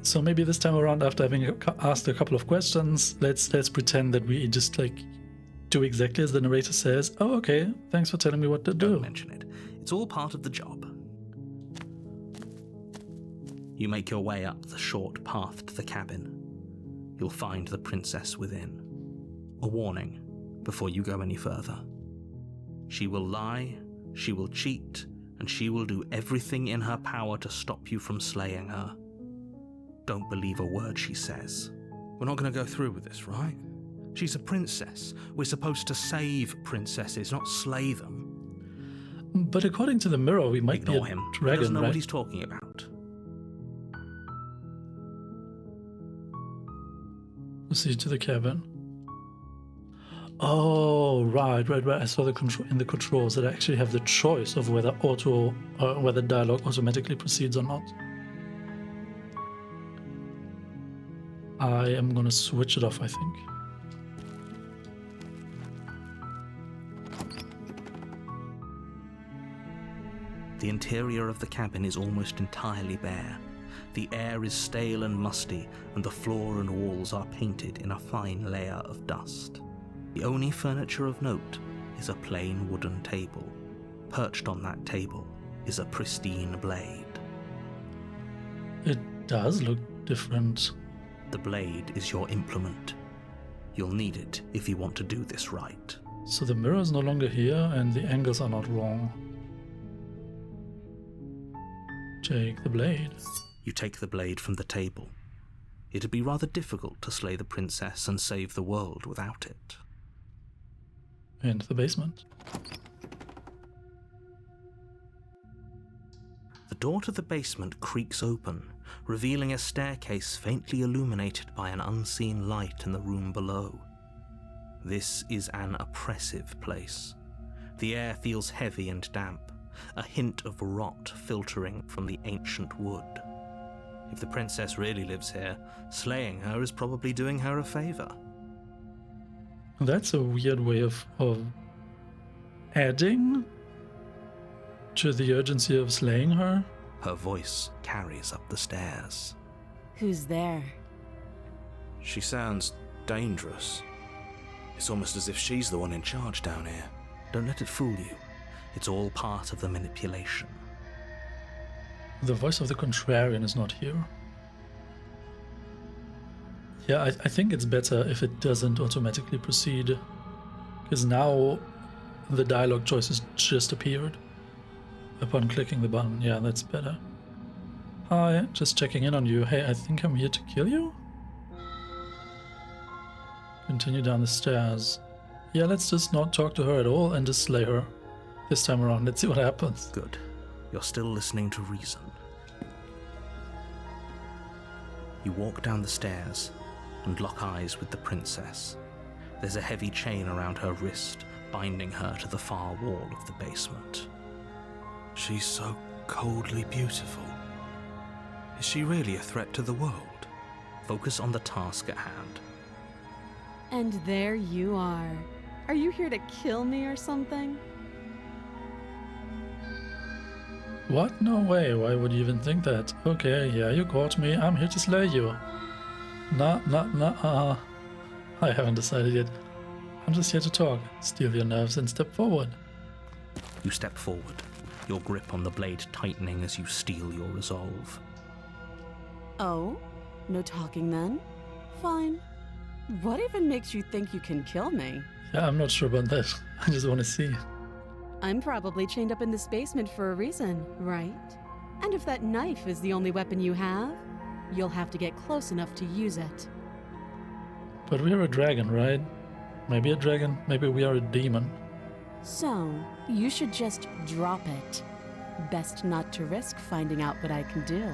So maybe this time around, after having asked a couple of questions, let's pretend that we just like do exactly as the narrator says. Oh, okay, thanks for telling me what to do. Don't mention it. It's all part of the job. You make your way up the short path to the cabin. You'll find the princess within. A warning before you go any further. She will lie, she will cheat, and she will do everything in her power to stop you from slaying her. Don't believe a word she says. We're not going to go through with this, right? She's a princess. We're supposed to save princesses, not slay them. But according to the mirror, we might Ignore be a him. He dragon, doesn't know right? what he's talking about. Proceed to the cabin. Oh, right. I saw in the controls that I actually have the choice of whether whether dialogue automatically proceeds or not. I am gonna switch it off, I think. The interior of the cabin is almost entirely bare. The air is stale and musty, and the floor and walls are painted in a fine layer of dust. The only furniture of note is a plain wooden table. Perched on that table is a pristine blade. It does look different. The blade is your implement. You'll need it if you want to do this right. So the mirror is no longer here, and the angles are not wrong. Take the blade. You take the blade from the table. It'd be rather difficult to slay the princess and save the world without it. Into the basement. The door to the basement creaks open, revealing a staircase faintly illuminated by an unseen light in the room below. This is an oppressive place. The air feels heavy and damp, a hint of rot filtering from the ancient wood. If the princess really lives here, slaying her is probably doing her a favor. That's a weird way of adding to the urgency of slaying her. Her voice carries up the stairs. Who's there? She sounds dangerous. It's almost as if she's the one in charge down here. Don't let it fool you. It's all part of the manipulation. The voice of the contrarian is not here. Yeah, I think it's better if it doesn't automatically proceed, because now the dialogue choices just appeared upon clicking the button. Yeah, that's better. Hi, just checking in on you. Hey, I think I'm here to kill you? Continue down the stairs. Yeah, let's just not talk to her at all and just slay her. This time around, let's see what happens. Good. You're still listening to reason. You walk down the stairs and lock eyes with the princess. There's a heavy chain around her wrist, binding her to the far wall of the basement. She's so coldly beautiful. Is she really a threat to the world? Focus on the task at hand. And there you are. Are you here to kill me or something? What? No way. Why would you even think that? Okay, yeah, you caught me. I'm here to slay you. Nah. I haven't decided yet. I'm just here to talk. Steal your nerves and step forward. You step forward, your grip on the blade tightening as you steel your resolve. Oh? No talking then? Fine. What even makes you think you can kill me? Yeah, I'm not sure about that. I just want to see. I'm probably chained up in this basement for a reason, right? And if that knife is the only weapon you have, you'll have to get close enough to use it. But we're a dragon, right? Maybe a dragon, maybe we are a demon. So, you should just drop it. Best not to risk finding out what I can do.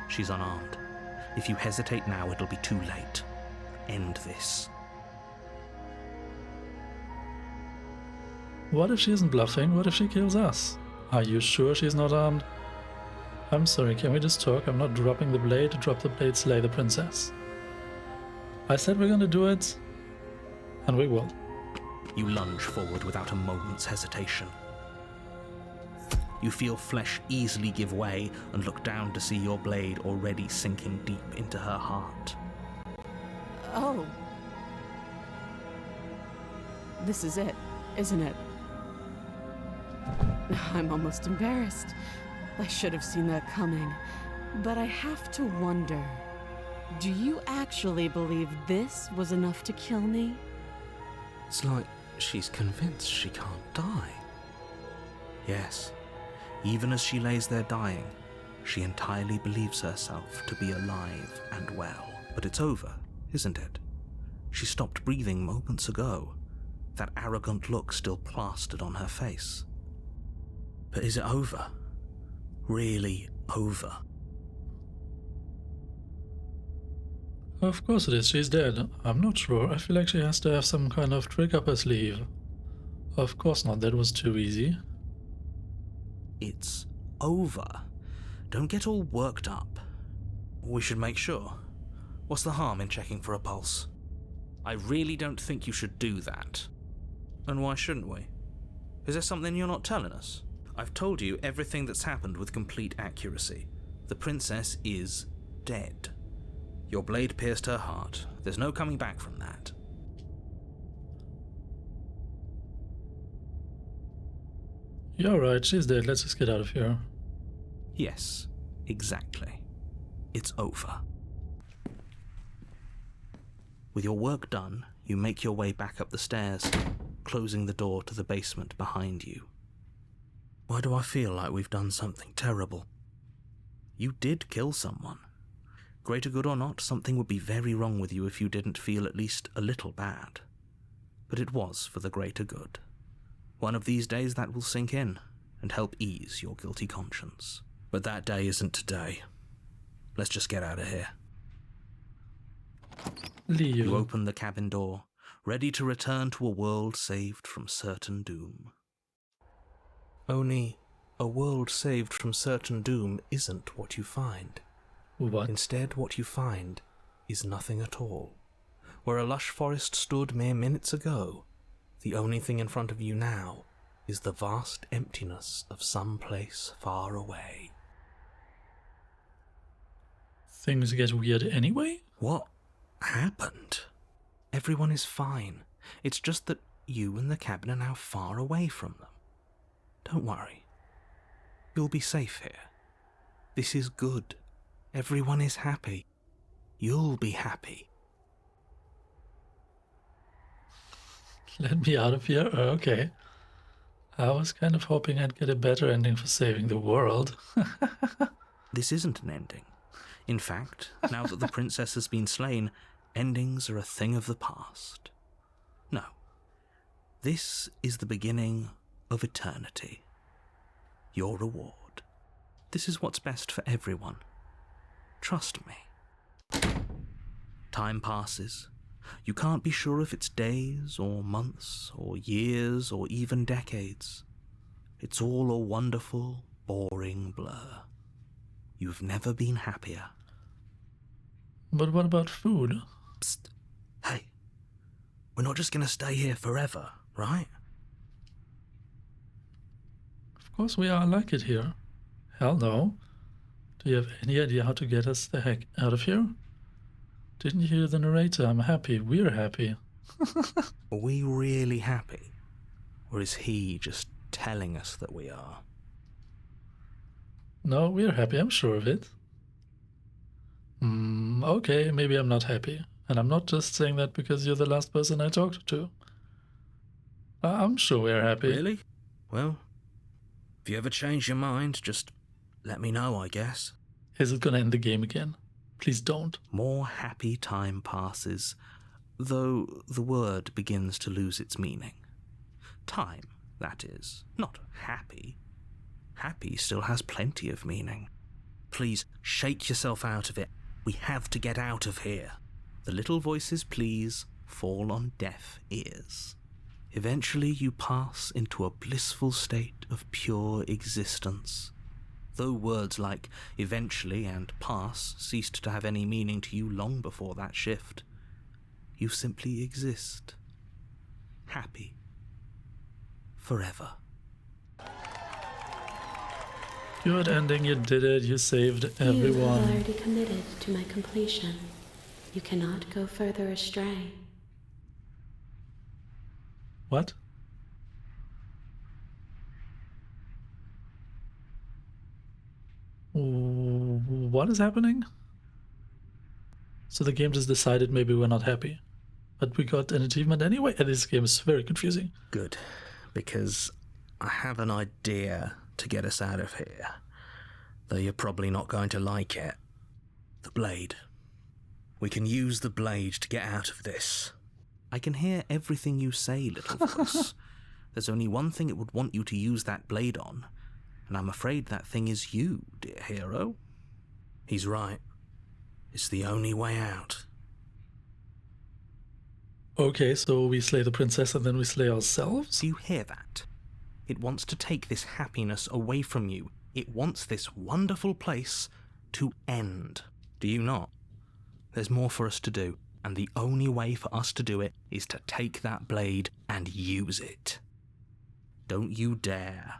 She's unarmed. If you hesitate now, it'll be too late. End this. What if she isn't bluffing? What if she kills us? Are you sure she's not armed? I'm sorry, can we just talk? I'm not dropping the blade. Drop the blade, slay the princess. I said we're gonna do it, and we will. You lunge forward without a moment's hesitation. You feel flesh easily give way and look down to see your blade already sinking deep into her heart. Oh. This is it, isn't it? I'm almost embarrassed. I should have seen that coming. But I have to wonder, do you actually believe this was enough to kill me? It's like she's convinced she can't die. Yes, even as she lays there dying, she entirely believes herself to be alive and well. But it's over, isn't it? She stopped breathing moments ago, that arrogant look still plastered on her face. But is it over? Really over? Of course it is, she's dead. I'm not sure. I feel like she has to have some kind of trick up her sleeve. Of course not, that was too easy. It's over. Don't get all worked up. We should make sure. What's the harm in checking for a pulse? I really don't think you should do that. And why shouldn't we? Is there something you're not telling us? I've told you everything that's happened with complete accuracy. The princess is dead. Your blade pierced her heart. There's no coming back from that. You're right, she's dead. Let's just get out of here. Yes, exactly. It's over. With your work done, you make your way back up the stairs, closing the door to the basement behind you. Why do I feel like we've done something terrible? You did kill someone. Greater good or not, something would be very wrong with you if you didn't feel at least a little bad. But it was for the greater good. One of these days that will sink in and help ease your guilty conscience. But that day isn't today. Let's just get out of here. Leave. You open the cabin door, ready to return to a world saved from certain doom. Only, a world saved from certain doom isn't what you find. What? Instead, what you find is nothing at all. Where a lush forest stood mere minutes ago, the only thing in front of you now is the vast emptiness of some place far away. Things get weird anyway? What happened? Everyone is fine. It's just that you and the cabin are now far away from them. Don't worry. You'll be safe here. This is good. Everyone is happy. You'll be happy. Let me out of here? Okay. I was kind of hoping I'd get a better ending for saving the world. This isn't an ending. In fact, now that the princess has been slain, endings are a thing of the past. No. This is the beginning of eternity. Your reward. This is what's best for everyone. Trust me. Time passes. You can't be sure if it's days or months or years or even decades. It's all a wonderful, boring blur. You've never been happier. But what about food? Psst. Hey. We're not just gonna stay here forever, right? Of course we are. I like it here. Hell no. Do you have any idea how to get us the heck out of here? Didn't you hear the narrator? I'm happy. We're happy. Are we really happy? Or is he just telling us that we are? No, we're happy. I'm sure of it. Okay, maybe I'm not happy. And I'm not just saying that because you're the last person I talked to. I'm sure we're happy. Really? Well, if you ever change your mind, just let me know, I guess. Is it gonna end the game again? Please don't. More happy time passes, though the word begins to lose its meaning. Time, that is, not happy. Happy still has plenty of meaning. Please, shake yourself out of it. We have to get out of here. The little voice's pleas fall on deaf ears. Eventually you pass into a blissful state of pure existence. Though words like eventually and pass ceased to have any meaning to you long before that shift, you simply exist. Happy. Forever. Good ending, you did it, you saved You everyone. have already committed to my completion. You cannot go further astray. What? What is happening? So the game just decided maybe we're not happy. But we got an achievement anyway, and this game is very confusing. Good, because I have an idea to get us out of here. Though you're probably not going to like it. The blade. We can use the blade to get out of this. I can hear everything you say, little voice. There's only one thing it would want you to use that blade on, and I'm afraid that thing is you, dear hero. He's right. It's the only way out. Okay, so we slay the princess and then we slay ourselves? Do you hear that? It wants to take this happiness away from you. It wants this wonderful place to end. Do you not? There's more for us to do, and the only way for us to do it is to take that blade and use it. Don't you dare.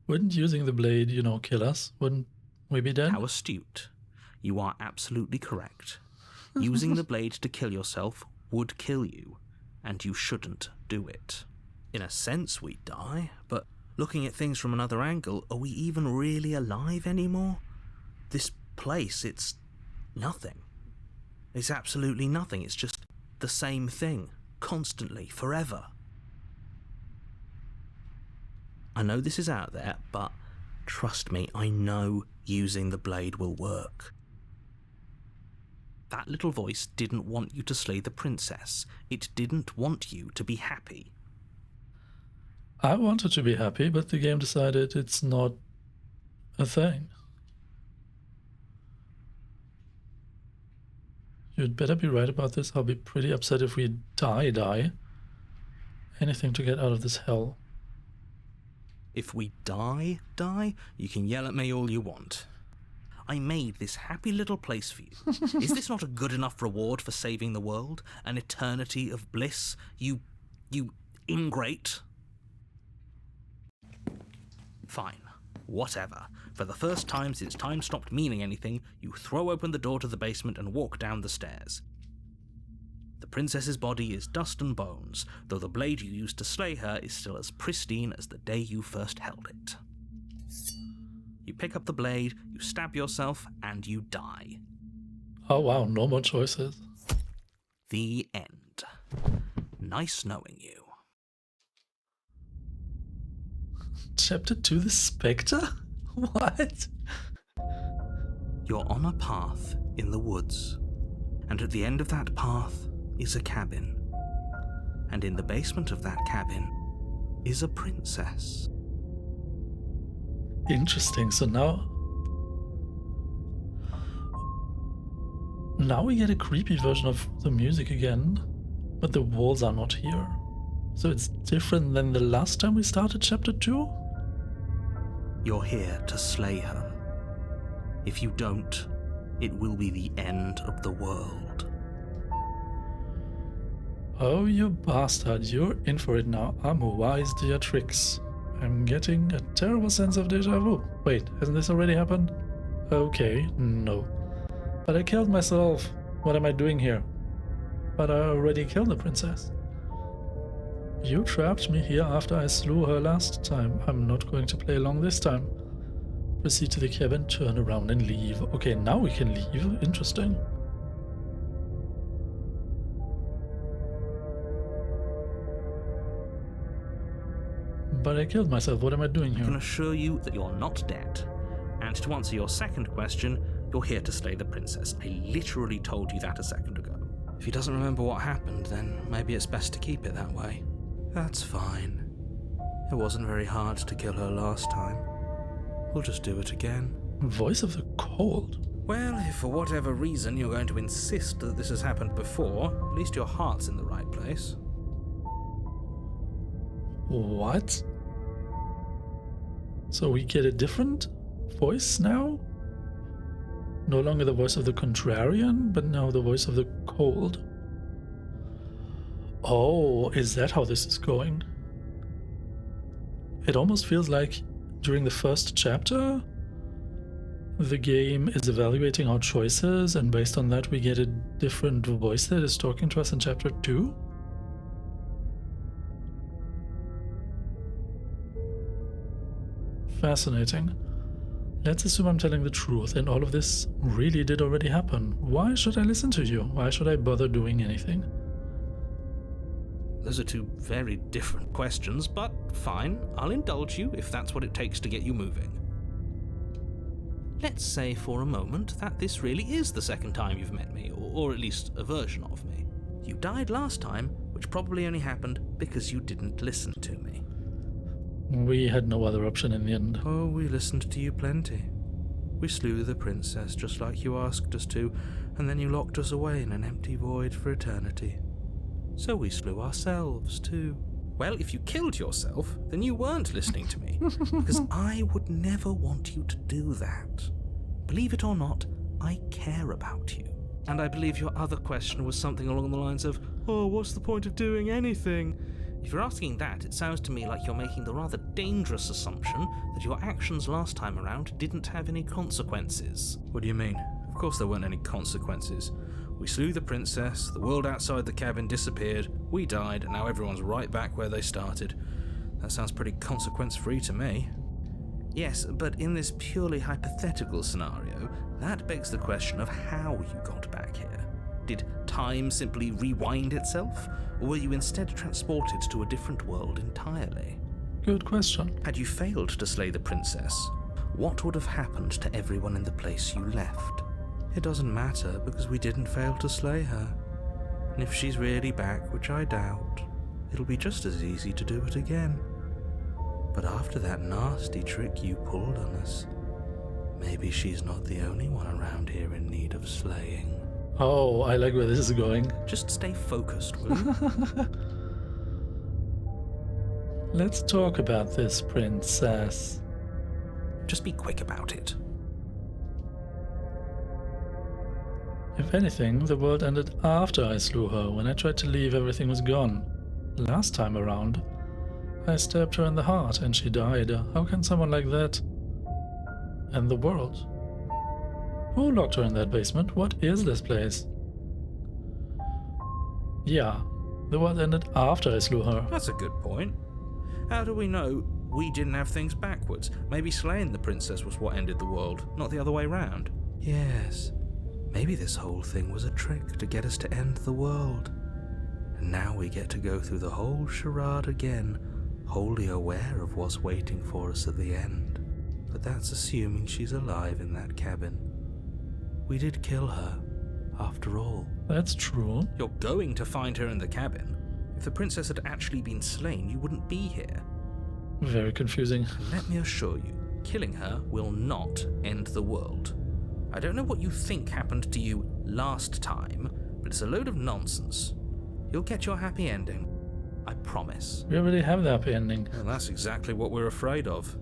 Wouldn't using the blade, kill us? Wouldn't we be dead? How astute. You are absolutely correct. Using the blade to kill yourself would kill you, and you shouldn't do it. In a sense, we die, but looking at things from another angle, are we even really alive anymore? This place, it's nothing. It's absolutely nothing. It's just the same thing, constantly, forever. I know this is out there, but trust me, I know using the blade will work. That little voice didn't want you to slay the princess. It didn't want you to be happy. I wanted to be happy, but the game decided it's not a thing. You'd better be right about this. I'll be pretty upset if we die. Anything to get out of this hell. If we die, you can yell at me all you want. I made this happy little place for you. Is this not a good enough reward for saving the world? An eternity of bliss? You ingrate? Fine. Whatever. For the first time since time stopped meaning anything, you throw open the door to the basement and walk down the stairs. The princess's body is dust and bones, though the blade you used to slay her is still as pristine as the day you first held it. You pick up the blade, you stab yourself, and you die. Oh wow, no more choices. The end. Nice knowing you. Chapter 2, the Spectre? What? You're on a path in the woods, and at the end of that path is a cabin. And in the basement of that cabin is a princess. Interesting, so now we get a creepy version of the music again, but the walls are not here. So it's different than the last time we started chapter 2? You're here to slay her. If you don't, it will be the end of the world. Oh, you bastard, you're in for it now. I'm wise to your tricks. I'm getting a terrible sense of deja vu. Wait, hasn't this already happened? Okay, no. But I killed myself. What am I doing here? But I already killed the princess. You trapped me here after I slew her last time. I'm not going to play along this time. Proceed to the cabin, turn around and leave. Okay, now we can leave. Interesting. But I killed myself. What am I doing I can here? assure you that you're not dead. And to answer your second question, you're here to slay the princess. I literally told you that a second ago. If he doesn't remember what happened, then maybe it's best to keep it that way. That's fine. It wasn't very hard to kill her last time. We'll just do it again. Voice of the Cold? Well, if for whatever reason you're going to insist that this has happened before, at least your heart's in the right place. What? So we get a different voice now? No longer the voice of the Contrarian, but now the voice of the Cold. Oh, is that how this is going? It almost feels like during the first chapter, the game is evaluating our choices, and based on that we get a different voice that is talking to us in chapter 2. Fascinating. Let's assume I'm telling the truth and all of this really did already happen. Why should I listen to you? Why should I bother doing anything? Those are two very different questions, but fine, I'll indulge you if that's what it takes to get you moving. Let's say for a moment that this really is the second time you've met me, or at least a version of me. You died last time, which probably only happened because you didn't listen to me. We had no other option in the end. Oh, we listened to you plenty. We slew the princess just like you asked us to, and then you locked us away in an empty void for eternity. So we slew ourselves too. Well, if you killed yourself, then you weren't listening to me, because I would never want you to do that. Believe it or not, I care about you. And I believe your other question was something along the lines of, oh, what's the point of doing anything? If you're asking that, it sounds to me like you're making the rather dangerous assumption that your actions last time around didn't have any consequences. What do you mean? Of course there weren't any consequences. We slew the princess, the world outside the cabin disappeared, we died, and now everyone's right back where they started. That sounds pretty consequence-free to me. Yes, but in this purely hypothetical scenario, that begs the question of how you got back here. Did time simply rewind itself, or were you instead transported to a different world entirely? Good question. Had you failed to slay the princess, what would have happened to everyone in the place you left? It doesn't matter, because we didn't fail to slay her. And if she's really back, which I doubt, it'll be just as easy to do it again. But after that nasty trick you pulled on us, maybe she's not the only one around here in need of slaying. Oh, I like where this is going. Just stay focused, will you? Let's talk about this princess. Just be quick about it. If anything, the world ended after I slew her. When I tried to leave, everything was gone. Last time around, I stabbed her in the heart and she died. How can someone like that end the world? Who locked her in that basement? What is this place? Yeah, the world ended after I slew her. That's a good point. How do we know we didn't have things backwards? Maybe slaying the princess was what ended the world, not the other way round. Yes, maybe this whole thing was a trick to get us to end the world. And now we get to go through the whole charade again, wholly aware of what's waiting for us at the end. But that's assuming she's alive in that cabin. We did kill her, after all. That's true. You're going to find her in the cabin. If the princess had actually been slain, you wouldn't be here. Very confusing. Let me assure you, killing her will not end the world. I don't know what you think happened to you last time, but it's a load of nonsense. You'll get your happy ending. I promise. We already have the happy ending. Well, that's exactly what we're afraid of.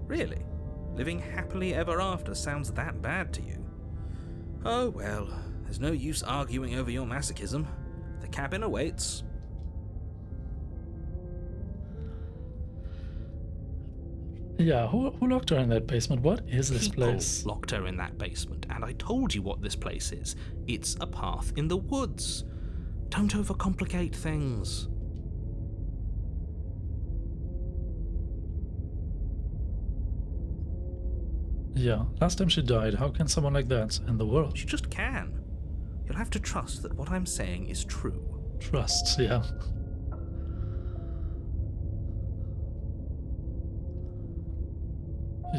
Really? Living happily ever after sounds that bad to you? Oh well, there's no use arguing over your masochism. The cabin awaits. Yeah, who locked her in that basement? What is this People place? locked her in that basement, and I told you what this place is. It's a path in the woods. Don't overcomplicate things. Yeah, last time she died. How can someone like that end the world? You just can. You'll have to trust that what I'm saying is true. Trust, yeah.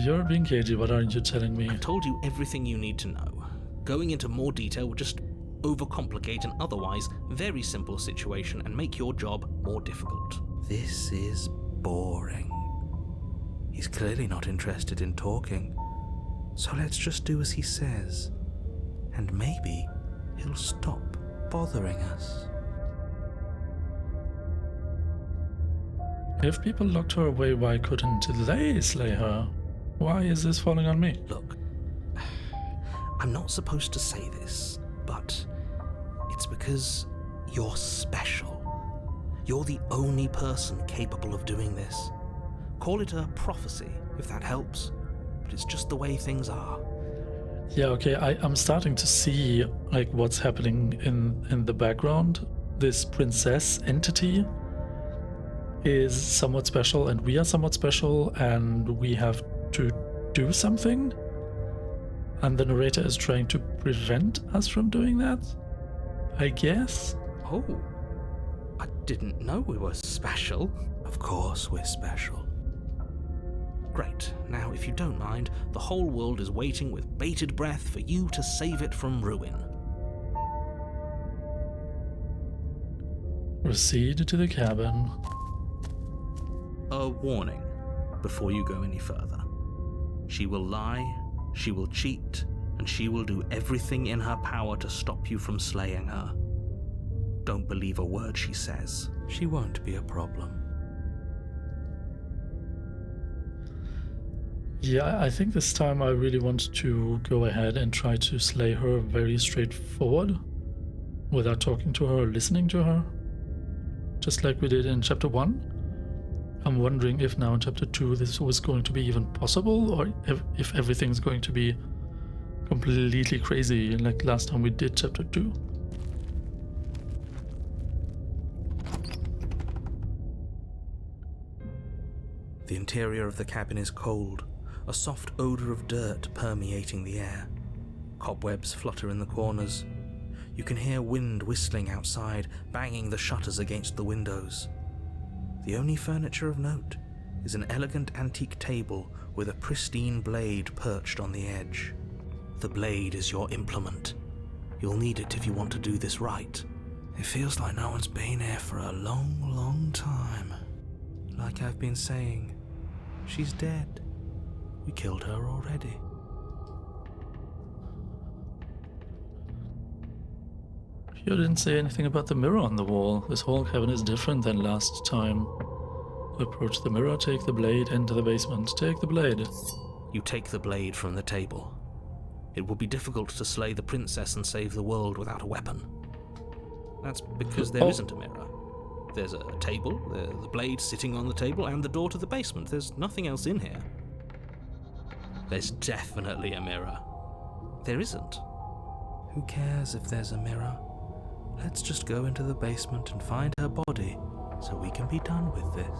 You're being cagey, what aren't you telling me? I've told you everything you need to know. Going into more detail would just overcomplicate an otherwise very simple situation and make your job more difficult. This is boring. He's clearly not interested in talking, so let's just do as he says, and maybe he'll stop bothering us. If people locked her away, why couldn't they slay her? Why is this falling on me? Look, I'm not supposed to say this, but it's because you're special. You're the only person capable of doing this. Call it a prophecy, if that helps, but it's just the way things are. Yeah, okay, I'm starting to see like what's happening in the background. This princess entity is somewhat special, and we are somewhat special, and we have to do something. And the narrator is trying to prevent us from doing that, I guess. Oh, I didn't know we were special. Of course we're special. Great. Now, if you don't mind, the whole world is waiting with bated breath for you to save it from ruin. Proceed to the cabin. A warning before you go any further. She will lie, she will cheat, and she will do everything in her power to stop you from slaying her. Don't believe a word she says. She won't be a problem. Yeah, I think this time I really want to go ahead and try to slay her very straightforward, without talking to her or listening to her, just like we did in chapter 1. I'm wondering if now in chapter 2 this was going to be even possible, or if everything's going to be completely crazy like last time we did chapter 2. The interior of the cabin is cold, a soft odor of dirt permeating the air. Cobwebs flutter in the corners. You can hear wind whistling outside, banging the shutters against the windows. The only furniture of note is an elegant antique table with a pristine blade perched on the edge. The blade is your implement. You'll need it if you want to do this right. It feels like no one's been here for a long, long time. Like I've been saying, she's dead. We killed her already. You didn't say anything about the mirror on the wall. This whole cabin is different than last time. Approach the mirror, take the blade, enter the basement. Take the blade. You take the blade from the table. It will be difficult to slay the princess and save the world without a weapon. That's because there isn't a mirror. There's a table, the blade sitting on the table, and the door to the basement. There's nothing else in here. There's definitely a mirror. There isn't. Who cares if there's a mirror? Let's just go into the basement and find her body so we can be done with this.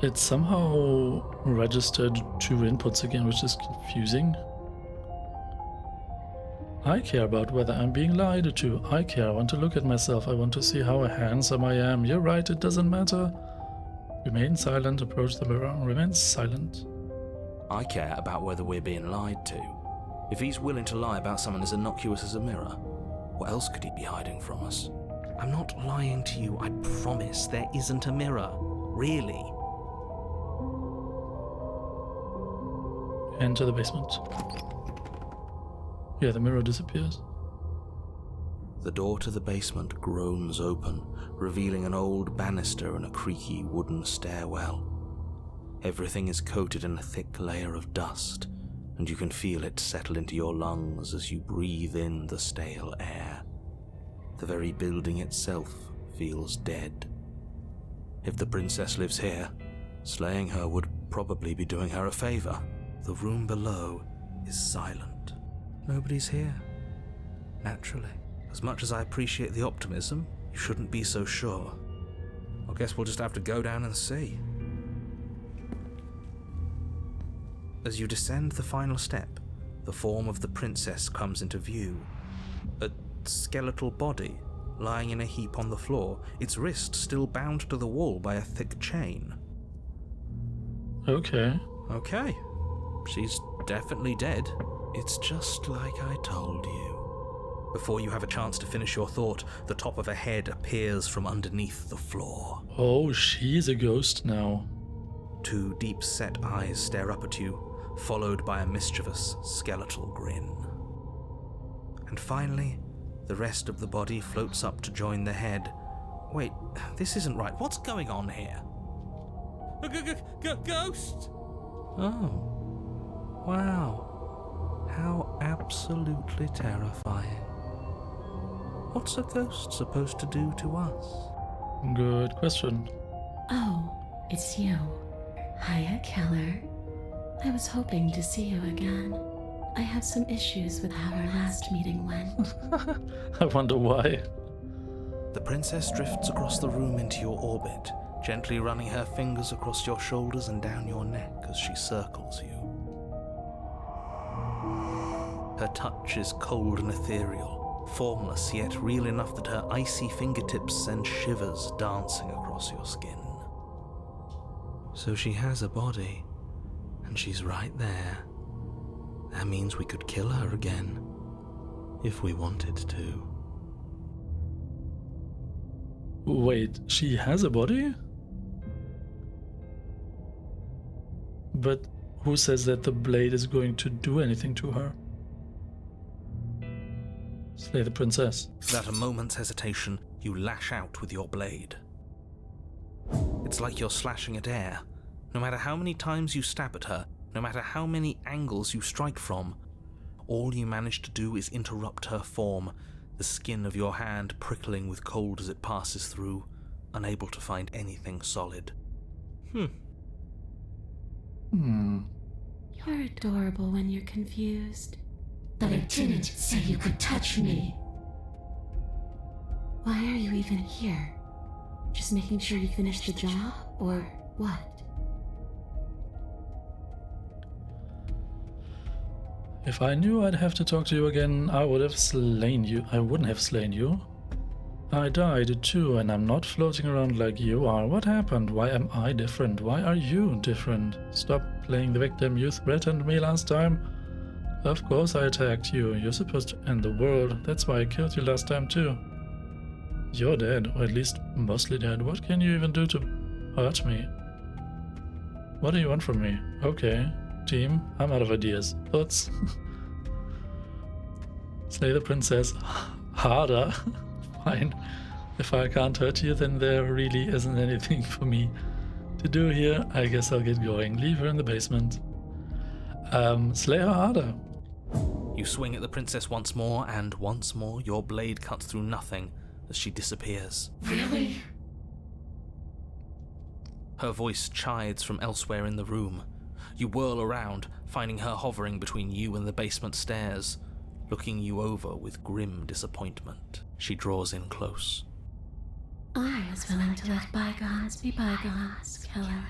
It somehow registered 2 inputs again, which is confusing. I care about whether I'm being lied to. I care. I want to look at myself. I want to see how handsome I am. You're right, it doesn't matter. Remain silent. Approach the mirror. Remain silent. I care about whether we're being lied to. If he's willing to lie about someone as innocuous as a mirror, what else could he be hiding from us? I'm not lying to you, I promise. There isn't a mirror. Really. Enter the basement. Yeah, the mirror disappears. The door to the basement groans open, revealing an old banister and a creaky wooden stairwell. Everything is coated in a thick layer of dust, and you can feel it settle into your lungs as you breathe in the stale air. The very building itself feels dead. If the princess lives here, slaying her would probably be doing her a favor. The room below is silent. Nobody's here. Naturally. As much as I appreciate the optimism, you shouldn't be so sure. I guess we'll just have to go down and see. As you descend the final step, the form of the princess comes into view. A skeletal body lying in a heap on the floor, its wrist still bound to the wall by a thick chain. Okay. Okay. She's definitely dead. It's just like I told you. Before you have a chance to finish your thought, the top of a head appears from underneath the floor. Oh, she's a ghost now. 2 deep-set eyes stare up at you, followed by a mischievous, skeletal grin. And finally, the rest of the body floats up to join the head. Wait, this isn't right. What's going on here? A ghost! Oh, wow. How absolutely terrifying. What's a ghost supposed to do to us? Good question. Oh, it's you. Hiya, Keller. I was hoping to see you again. I have some issues with how our last meeting went. I wonder why. The princess drifts across the room into your orbit, gently running her fingers across your shoulders and down your neck as she circles you. Her touch is cold and ethereal, formless yet real enough that her icy fingertips send shivers dancing across your skin. So she has a body, and she's right there. That means we could kill her again, if we wanted to. Wait, she has a body? But who says that the blade is going to do anything to her? Slay the princess. Without a moment's hesitation, you lash out with your blade. It's like you're slashing at air. No matter how many times you stab at her, no matter how many angles you strike from, all you manage to do is interrupt her form, the skin of your hand prickling with cold as it passes through, unable to find anything solid. You're adorable when you're confused. But I didn't say you could touch me. Why are you even here? Just making sure you finish the job, or what? If I knew I'd have to talk to you again, I would have slain you. I wouldn't have slain you. I died too, and I'm not floating around like you are. What happened? Why am I different? Why are you different? Stop playing the victim. You threatened me last time. Of course I attacked you. You're supposed to end the world. That's why I killed you last time too. You're dead, or at least mostly dead. What can you even do to hurt me? What do you want from me? Okay, team, I'm out of ideas. Thoughts? Slay the princess. Harder. Fine. If I can't hurt you, then there really isn't anything for me to do here. I guess I'll get going. Leave her in the basement. Slay her harder. You swing at the princess once more, and once more your blade cuts through nothing as she disappears. Really? Her voice chides from elsewhere in the room. You whirl around, finding her hovering between you and the basement stairs, looking you over with grim disappointment. She draws in close. I was willing to let bygones be bygones, Keller.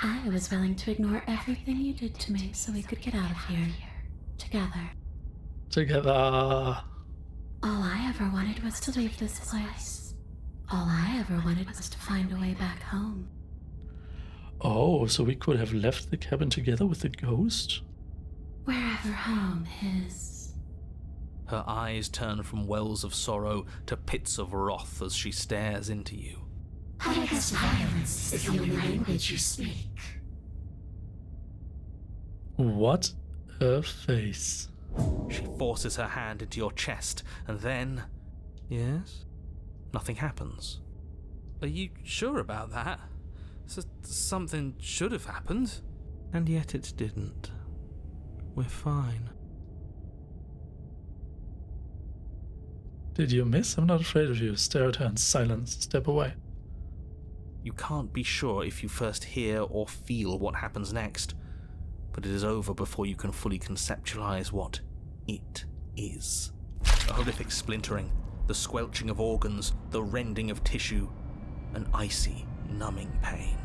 I was willing to ignore everything you did to me so we could get out of here. Together. Together. All I ever wanted was to leave this place. All I ever wanted was to find a way back home. Oh, so we could have left the cabin together with the ghost? Wherever home is. Her eyes turn from wells of sorrow to pits of wrath as she stares into you. I guess violence is the only language you speak. What a face. She forces her hand into your chest, and then... Yes? Nothing happens. Are you sure about that? Something should have happened. And yet it didn't. We're fine. Did you miss? I'm not afraid of you. Stare at her in silence. Step away. You can't be sure if you first hear or feel what happens next, but it is over before you can fully conceptualize what it is. A horrific splintering, the squelching of organs, the rending of tissue, an icy, numbing pain.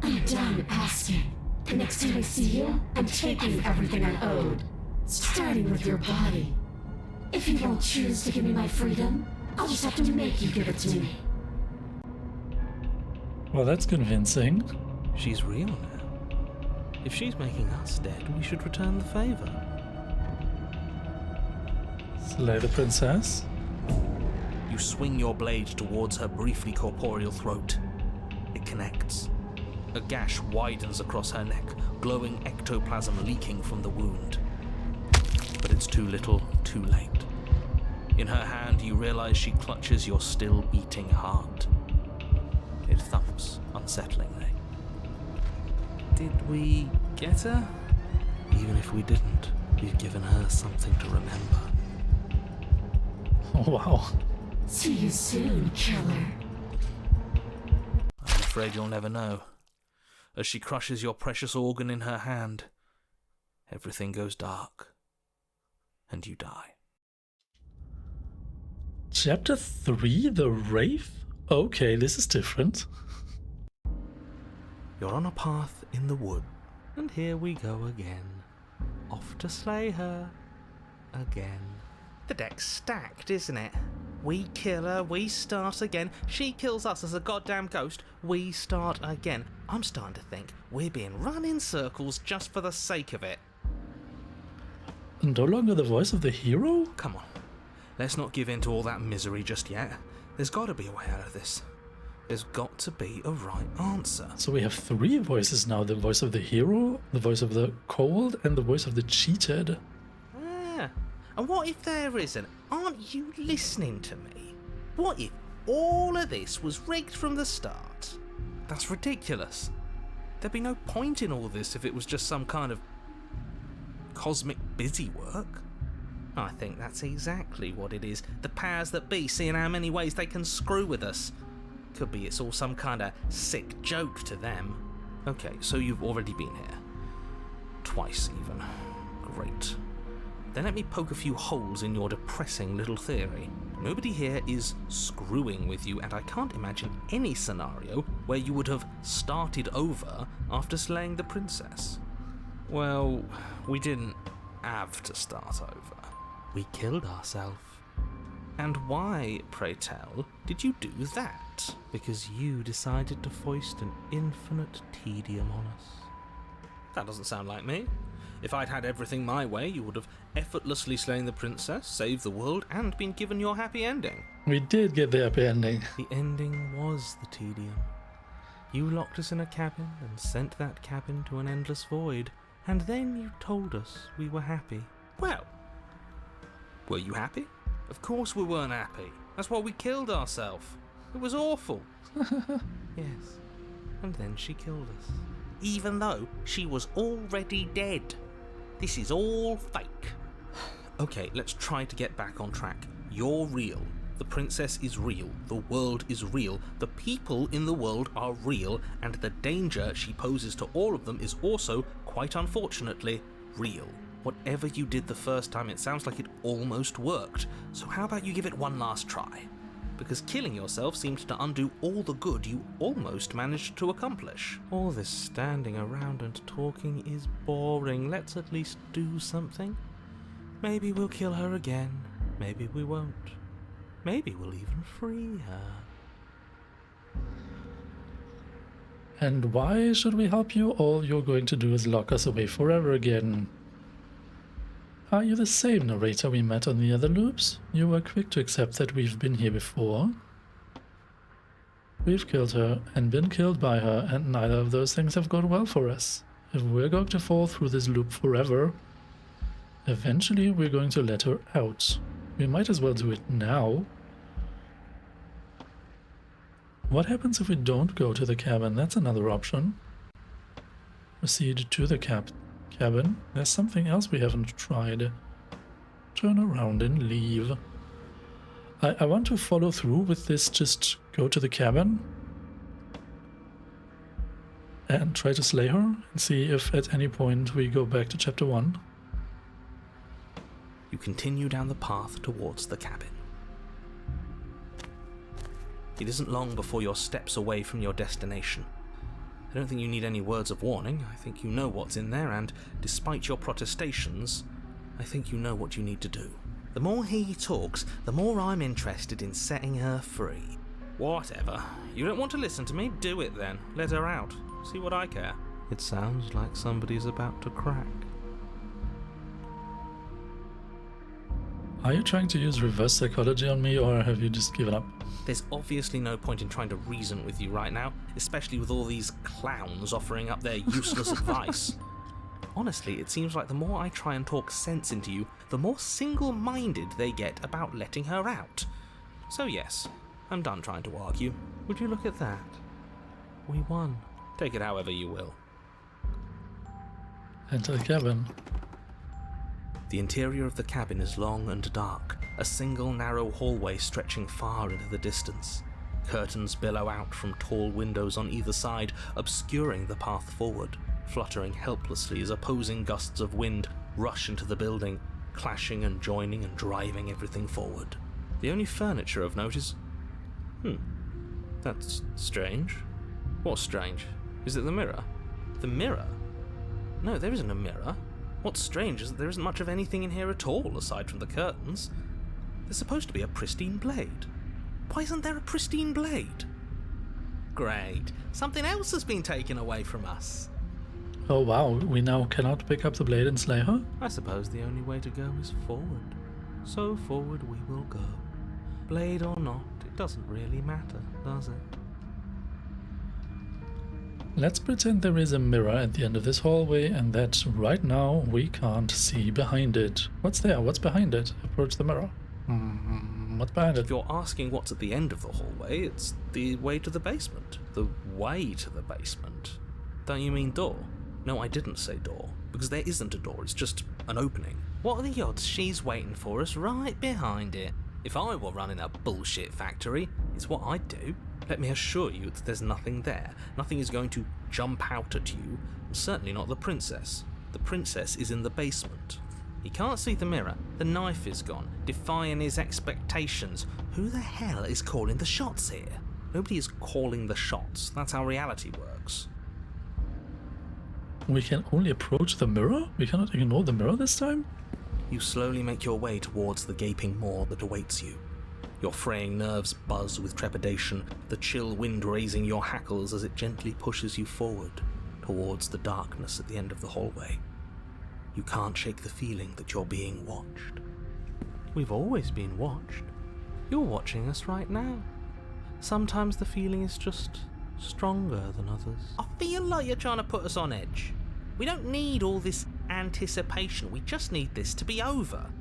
I'm done asking. The next time I see you, I'm taking everything I owed, starting with your body. If you won't choose to give me my freedom, I'll just have to make you give it to me. Well, that's convincing. She's real now. If she's making us dead, we should return the favor. Slay the princess. You swing your blade towards her briefly corporeal throat. It connects. A gash widens across her neck, glowing ectoplasm leaking from the wound. But it's too little, too late. In her hand, you realize she clutches your still beating heart. It thumps unsettlingly. Did we get her? Even if we didn't, we've given her something to remember. Oh, wow. See you soon, killer. I'm afraid you'll never know. As she crushes your precious organ in her hand, everything goes dark, and you die. Chapter 3, The Wraith? Okay, this is different. You're on a path in the wood, and here we go again. Off to slay her. Again. The deck's stacked, isn't it? We kill her, we start again. She kills us as a goddamn ghost, we start again. I'm starting to think we're being run in circles just for the sake of it. No longer the voice of the hero? Come on, let's not give in to all that misery just yet. There's got to be a way out of this. There's got to be a right answer. So we have 3 voices now. The voice of the hero, the voice of the cold, and the voice of the cheated. And what if there isn't? Aren't you listening to me? What if all of this was rigged from the start? That's ridiculous. There'd be no point in all this if it was just some kind of cosmic busy work. I think that's exactly what it is. The powers that be seeing how many ways they can screw with us. Could be it's all some kind of sick joke to them. Okay, so you've already been here. Twice even. Great. Then let me poke a few holes in your depressing little theory. Nobody here is screwing with you, and I can't imagine any scenario where you would have started over after slaying the princess. Well, we didn't have to start over. We killed ourselves. And why, pray tell, did you do that? Because you decided to foist an infinite tedium on us. That doesn't sound like me. If I'd had everything my way, you would have effortlessly slain the princess, saved the world, and been given your happy ending. We did get the happy ending. The ending was the tedium. You locked us in a cabin and sent that cabin to an endless void, and then you told us we were happy. Well, were you happy? Of course we weren't happy. That's why we killed ourselves. It was awful. Yes. And then she killed us. Even though she was already dead. This is all fake. Okay, let's try to get back on track. You're real. The princess is real. The world is real. The people in the world are real. And the danger she poses to all of them is also, quite unfortunately, real. Whatever you did the first time, it sounds like it almost worked. So how about you give it one last try? Because killing yourself seemed to undo all the good you almost managed to accomplish. All this standing around and talking is boring. Let's at least do something. Maybe we'll kill her again. Maybe we won't. Maybe we'll even free her. And why should we help you? All you're going to do is lock us away forever again. Are you the same narrator we met on the other loops? You were quick to accept that we've been here before. We've killed her and been killed by her, and neither of those things have gone well for us. If we're going to fall through this loop forever, eventually we're going to let her out. We might as well do it now. What happens if we don't go to the cabin? That's another option. Proceed to the cabin. There's something else we haven't tried. Turn around and leave. I want to follow through with this, just go to the cabin and try to slay her and see if at any point we go back to chapter 1. You continue down the path towards the cabin. It isn't long before you're steps away from your destination. I don't think you need any words of warning. I think you know what's in there, and despite your protestations, I think you know what you need to do. The more he talks, the more I'm interested in setting her free. Whatever. You don't want to listen to me? Do it then. Let her out. See what I care. It sounds like somebody's about to crack. Are you trying to use reverse psychology on me, or have you just given up? There's obviously no point in trying to reason with you right now, especially with all these clowns offering up their useless advice. Honestly, it seems like the more I try and talk sense into you, the more single-minded they get about letting her out. So yes, I'm done trying to argue. Would you look at that? We won. Take it however you will. Enter the cabin. The interior of the cabin is long and dark, a single narrow hallway stretching far into the distance. Curtains billow out from tall windows on either side, obscuring the path forward, fluttering helplessly as opposing gusts of wind rush into the building, clashing and joining and driving everything forward. The only furniture of note is... That's strange. What's strange? Is it the mirror? The mirror? No, there isn't a mirror. What's strange is that there isn't much of anything in here at all, aside from the curtains. There's supposed to be a pristine blade. Why isn't there a pristine blade? Great. Something else has been taken away from us. Oh wow, we now cannot pick up the blade and slay her? I suppose the only way to go is forward. So forward we will go. Blade or not, it doesn't really matter, does it? Let's pretend there is a mirror at the end of this hallway and that right now we can't see behind it. What's there? What's behind it? Approach the mirror. What's behind it? If you're asking what's at the end of the hallway, it's the way to the basement. The way to the basement. Don't you mean door? No, I didn't say door, because there isn't a door, it's just an opening. What are the odds she's waiting for us right behind it? If I were running a bullshit factory, it's what I'd do. Let me assure you that there's nothing there. Nothing is going to jump out at you, and certainly not the princess. The princess is in the basement. He can't see the mirror. The knife is gone, defying his expectations. Who the hell is calling the shots here? Nobody is calling the shots. That's how reality works. We can only approach the mirror? We cannot ignore the mirror this time? You slowly make your way towards the gaping maw that awaits you. Your fraying nerves buzz with trepidation, the chill wind raising your hackles as it gently pushes you forward, towards the darkness at the end of the hallway. You can't shake the feeling that you're being watched. We've always been watched. You're watching us right now. Sometimes the feeling is just stronger than others. I feel like you're trying to put us on edge. We don't need all this anticipation, we just need this to be over.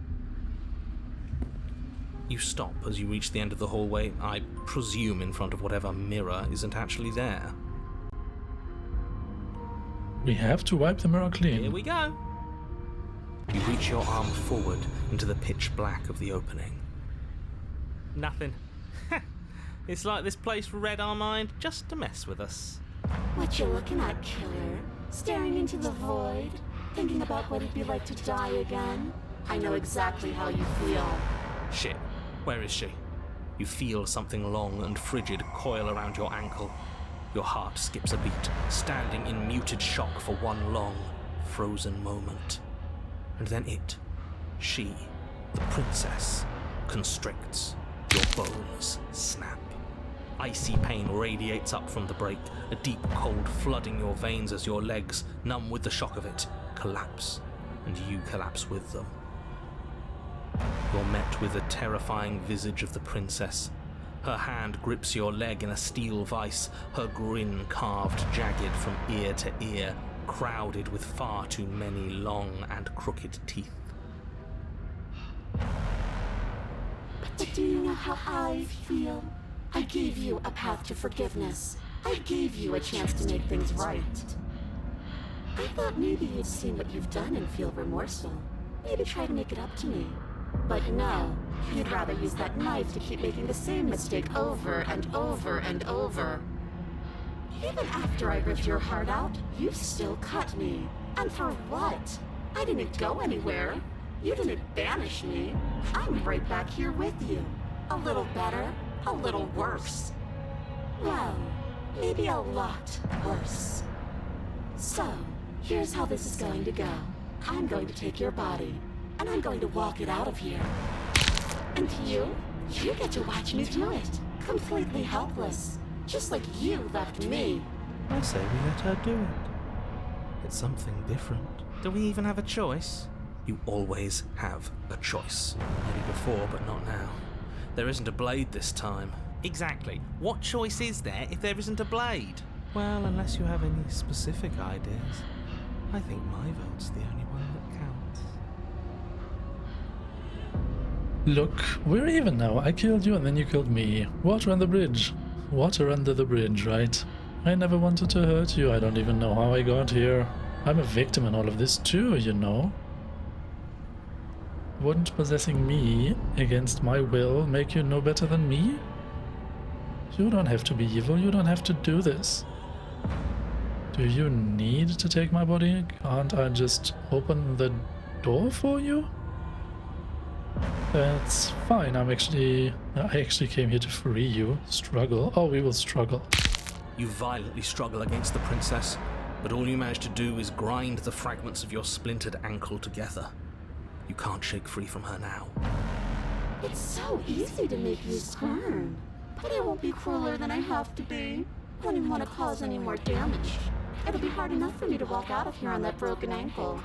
You stop as you reach the end of the hallway, I presume in front of whatever mirror isn't actually there. We have to wipe the mirror clean. Here we go. You reach your arm forward into the pitch black of the opening. Nothing. It's like this place read our mind just to mess with us. What you looking at, killer? Staring into the void? Thinking about what it'd be like to die again? I know exactly how you feel. Shit, where is she? You feel something long and frigid coil around your ankle. Your heart skips a beat, standing in muted shock for one long, frozen moment. And then she, the princess, constricts. Your bones snap. Icy pain radiates up from the break, a deep cold flooding your veins as your legs, numb with the shock of it, collapse, and you collapse with them. You're met with the terrifying visage of the princess. Her hand grips your leg in a steel vice, her grin carved jagged from ear to ear, crowded with far too many long and crooked teeth. But do you know how I feel? I gave you a path to forgiveness. I gave you a chance to make things right. I thought maybe you'd seen what you've done and feel remorseful. Maybe try to make it up to me. But no, you'd rather use that knife to keep making the same mistake over and over and over. Even after I ripped your heart out, you still cut me. And for what? I didn't go anywhere. You didn't banish me. I'm right back here with you. A little better, a little worse. Well, maybe a lot worse. So, here's how this is going to go. I'm going to take your body, and I'm going to walk it out of here. And you get to watch me do it. Completely helpless. Just like you left me. I say we let her do it. It's something different. Do we even have a choice? You always have a choice. Maybe before, but not now. There isn't a blade this time. Exactly. What choice is there if there isn't a blade? Well, unless you have any specific ideas, I think my vote's the only one that counts. Look, we're even now. I killed you and then you killed me. Water on the bridge. Water under the bridge, right? I never wanted to hurt you. I don't even know how I got here. I'm a victim in all of this too, you know. Wouldn't possessing me against my will make you no better than me? You don't have to be evil. You don't have to do this. Do you need to take my body? Can't I just open the door for you? That's fine. I actually came here to free you. Struggle. Oh, we will struggle. You violently struggle against the princess, but all you manage to do is grind the fragments of your splintered ankle together. You can't shake free from her now. It's so easy to make you squirm. But I won't be crueler than I have to be. I don't even want to cause any more damage. It'll be hard enough for me to walk out of here on that broken ankle.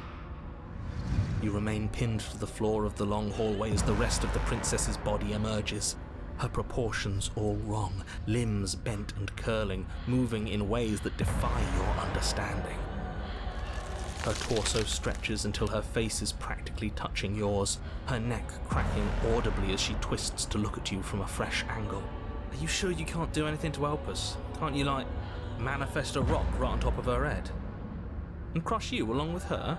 You remain pinned to the floor of the long hallway as the rest of the princess's body emerges. Her proportions all wrong, limbs bent and curling, moving in ways that defy your understanding. Her torso stretches until her face is practically touching yours, her neck cracking audibly as she twists to look at you from a fresh angle. Are you sure you can't do anything to help us? Can't you, manifest a rock right on top of her head? And crush you along with her?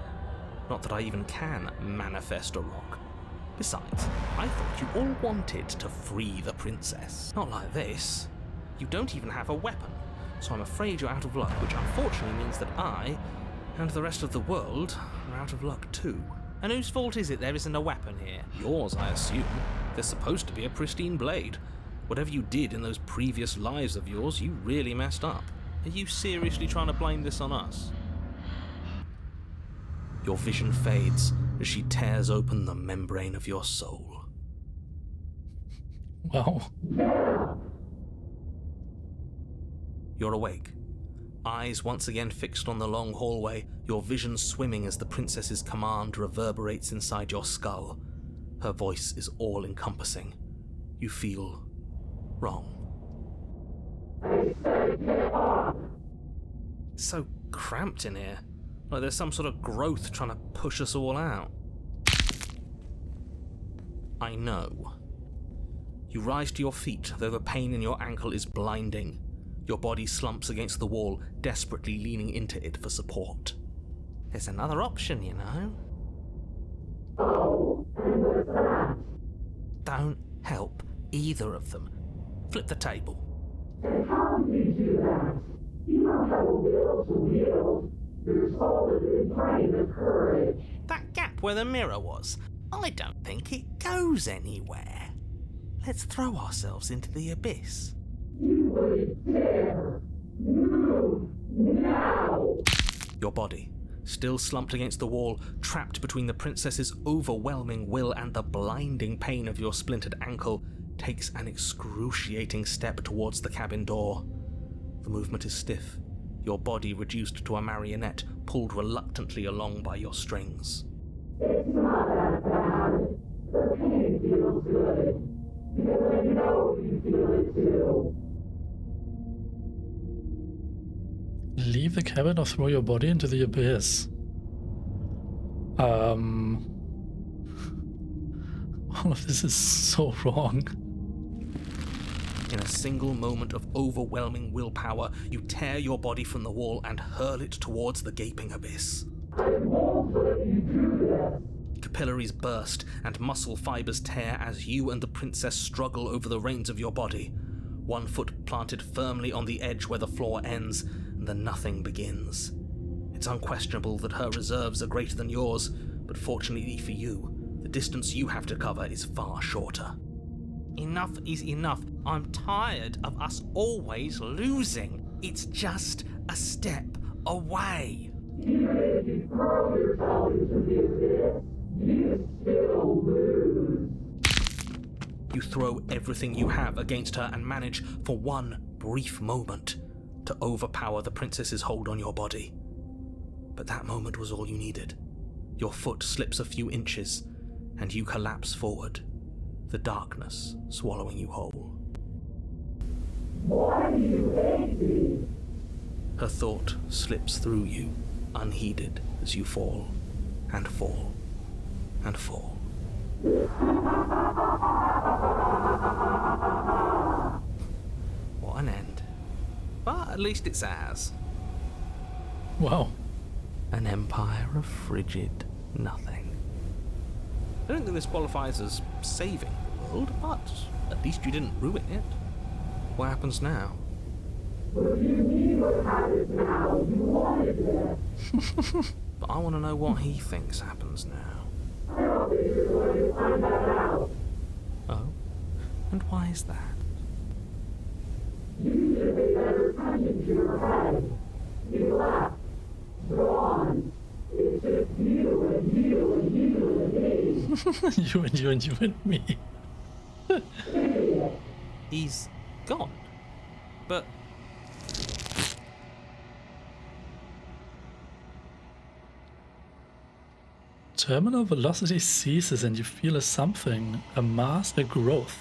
Not that I even can manifest a rock. Besides, I thought you all wanted to free the princess. Not like this. You don't even have a weapon, so I'm afraid you're out of luck, which unfortunately means that I, and the rest of the world, are out of luck too. And whose fault is it there isn't a weapon here? Yours, I assume. There's supposed to be a pristine blade. Whatever you did in those previous lives of yours, you really messed up. Are you seriously trying to blame this on us? Your vision fades as she tears open the membrane of your soul. Wow. You're awake. Eyes once again fixed on the long hallway, your vision swimming as the princess's command reverberates inside your skull. Her voice is all-encompassing. You feel wrong. It's so cramped in here. Like there's some sort of growth trying to push us all out. I know. You rise to your feet, though the pain in your ankle is blinding. Your body slumps against the wall, desperately leaning into it for support. There's another option, you know. Oh, and what's that? Don't help either of them. Flip the table. And how do you do that? You don't have a will to wield. Your soul is in brain of courage. That gap where the mirror was, I don't think it goes anywhere. Let's throw ourselves into the abyss. You wouldn't dare. Move now. Your body, still slumped against the wall, trapped between the princess's overwhelming will and the blinding pain of your splintered ankle, takes an excruciating step towards the cabin door. The movement is stiff, your body reduced to a marionette, pulled reluctantly along by your strings. It's not that bad. The pain feels good. Because I know you feel it too. Leave the cabin or throw your body into the abyss. All of this is so wrong. In a single moment of overwhelming willpower, you tear your body from the wall and hurl it towards the gaping abyss. I won't let you do this. Capillaries burst and muscle fibers tear as you and the princess struggle over the reins of your body. One foot planted firmly on the edge where the floor ends, and the nothing begins. It's unquestionable that her reserves are greater than yours, but fortunately for you, the distance you have to cover is far shorter. Enough is enough. I'm tired of us always losing. It's just a step away. Even if you throw yourself into the abyss, you still lose. You throw everything you have against her and manage, for one brief moment, to overpower the princess's hold on your body. But that moment was all you needed. Your foot slips a few inches, and you collapse forward, the darkness swallowing you whole. Why do you hate me? Her thought slips through you, unheeded, as you fall, and fall, and fall. What an end. But at least it's ours. Wow. An empire of frigid nothing. I don't think this qualifies as saving the world, but at least you didn't ruin it. What happens now? What do you mean what happens now? You wanted it. But I want to know what he thinks happens now. I don't think you're going to find that out. Oh? And why is that? You should pay better attention to your head. You left. Gone. It's just you and you and you and me. You and you and you and me. Idiot. He's gone. But Terminal velocity ceases and you feel a something, a mass, a growth,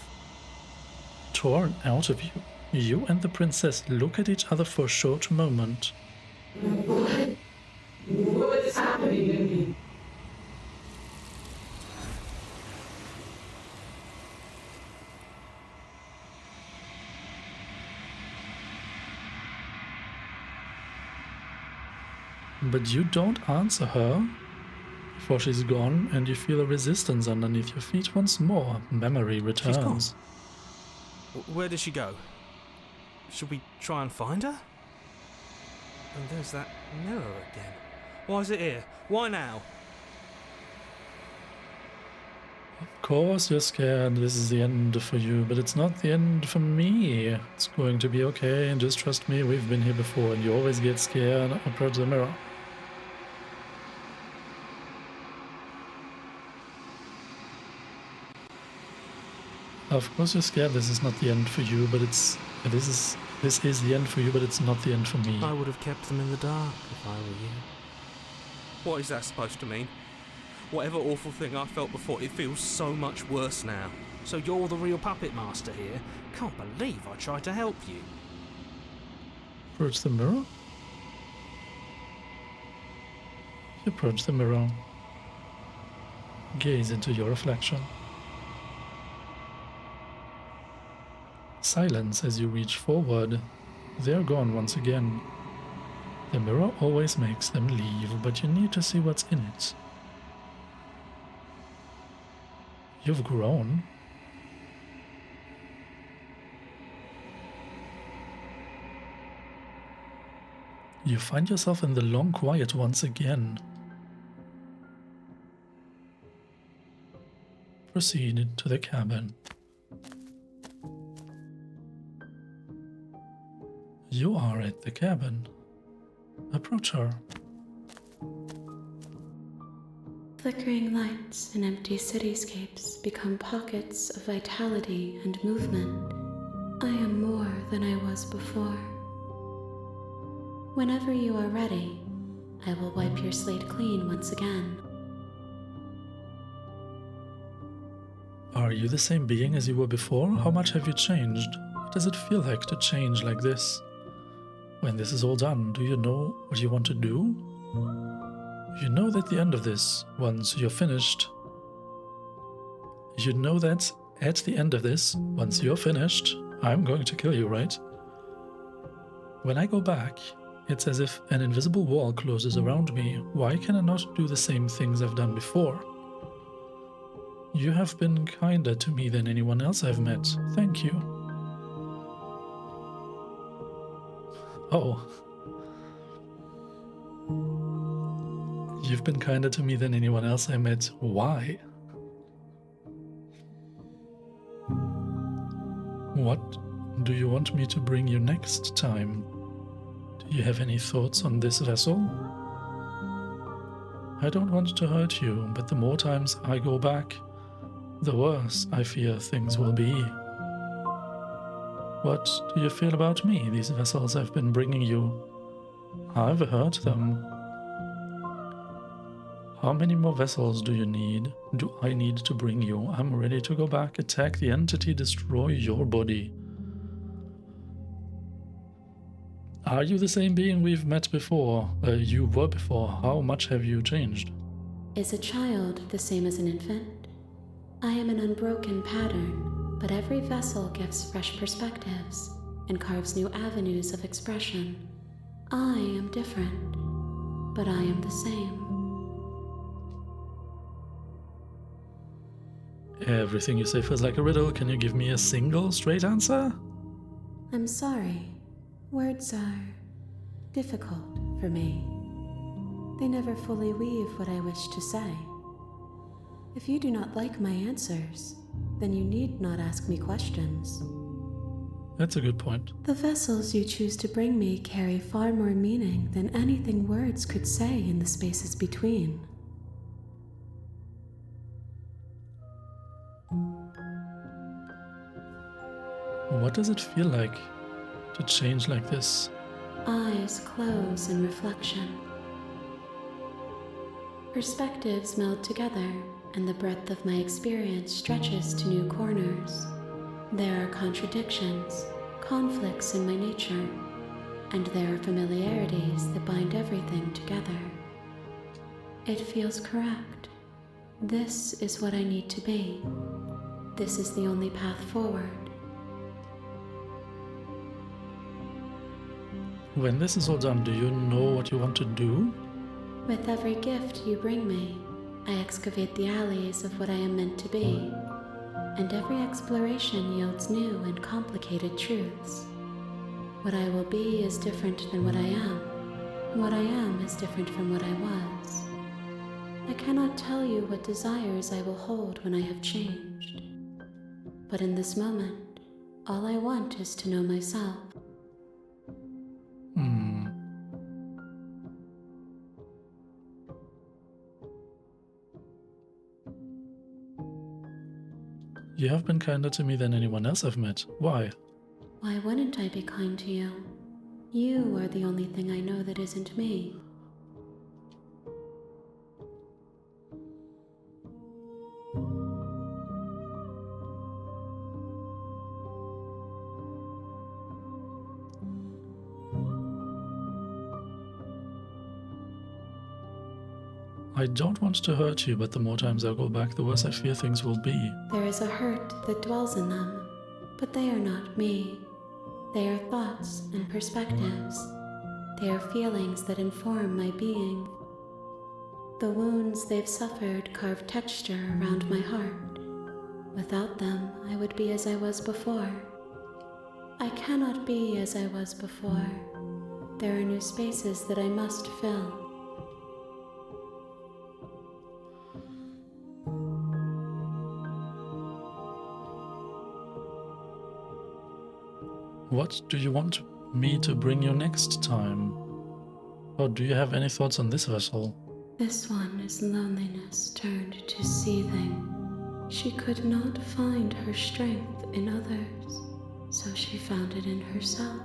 torn out of you. You and the princess look at each other for a short moment. What's happening to me? But you don't answer her before she's gone, and you feel a resistance underneath your feet once more. Memory returns. where did she go? Should we try and find her? And there's that mirror again. Why is it here? Why now? Of course you're scared. This is the end for you, but it's not the end for me. It's going to be okay, and just trust me, we've been here before, and you always get scared. Approach the mirror. Of course you're scared. This is not the end for you, but this is the end for you, but it's not the end for me. I would have kept them in the dark if I were you. What is that supposed to mean? Whatever awful thing I felt before, it feels so much worse now. So you're the real puppet master here? Can't believe I tried to help you. Approach the mirror. You approach the mirror. Gaze into your reflection. Silence as you reach forward. They're gone once again. The mirror always makes them leave, but you need to see what's in it. You've grown. You find yourself in the long quiet once again. Proceed to the cabin. You are at the cabin. Approach her. Flickering lights and empty cityscapes become pockets of vitality and movement. I am more than I was before. Whenever you are ready, I will wipe your slate clean once again. Are you the same being as you were before? How much have you changed? What does it feel like to change like this? When this is all done, do you know what you want to do? You know that at the end of this, once you're finished, you know that at the end of this, once you're finished, I'm going to kill you, right? When I go back, it's as if an invisible wall closes around me. Why can I not do the same things I've done before? You have been kinder to me than anyone else I've met. Thank you. Oh. You've been kinder to me than anyone else I met. Why? What do you want me to bring you next time? Do you have any thoughts on this vessel? I don't want to hurt you, but the more times I go back, the worse I fear things will be. What do you feel about me, these vessels I've been bringing you? I've hurt them. How many more vessels do you need? Do I need to bring you? I'm ready to go back, attack the entity, destroy your body. Are you the same being we've met before? You were before. How much have you changed? Is a child the same as an infant? I am an unbroken pattern, but every vessel gives fresh perspectives and carves new avenues of expression. I am different, but I am the same. Everything you say feels like a riddle. Can you give me a single straight answer? I'm sorry. Words are difficult for me. They never fully weave what I wish to say. If you do not like my answers, then you need not ask me questions. That's a good point. The vessels you choose to bring me carry far more meaning than anything words could say in the spaces between. What does it feel like to change like this? Eyes close in reflection. Perspectives meld together, and the breadth of my experience stretches to new corners. There are contradictions, conflicts in my nature, and there are familiarities that bind everything together. It feels correct. This is what I need to be. This is the only path forward. When this is all done, do you know what you want to do? With every gift you bring me, I excavate the alleys of what I am meant to be, and every exploration yields new and complicated truths. What I will be is different than what I am, and what I am is different from what I was. I cannot tell you what desires I will hold when I have changed, but in this moment, all I want is to know myself. You have been kinder to me than anyone else I've met. Why? Why wouldn't I be kind to you? You are the only thing I know that isn't me. I don't want to hurt you, but the more times I go back, the worse I fear things will be. There is a hurt that dwells in them, but they are not me. They are thoughts and perspectives. They are feelings that inform my being. The wounds they've suffered carve texture around my heart. Without them, I would be as I was before. I cannot be as I was before. There are new spaces that I must fill. What do you want me to bring you next time? Or do you have any thoughts on this vessel? This one is loneliness turned to seething. She could not find her strength in others, so she found it in herself.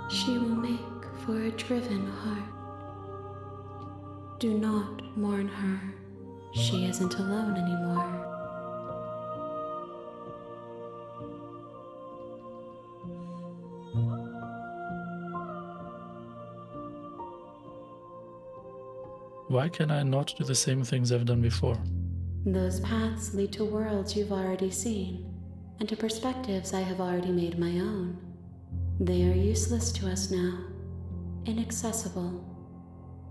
She will make for a driven heart. Do not mourn her. She isn't alone anymore. Why can I not do the same things I've done before? Those paths lead to worlds you've already seen, and to perspectives I have already made my own. They are useless to us now, inaccessible.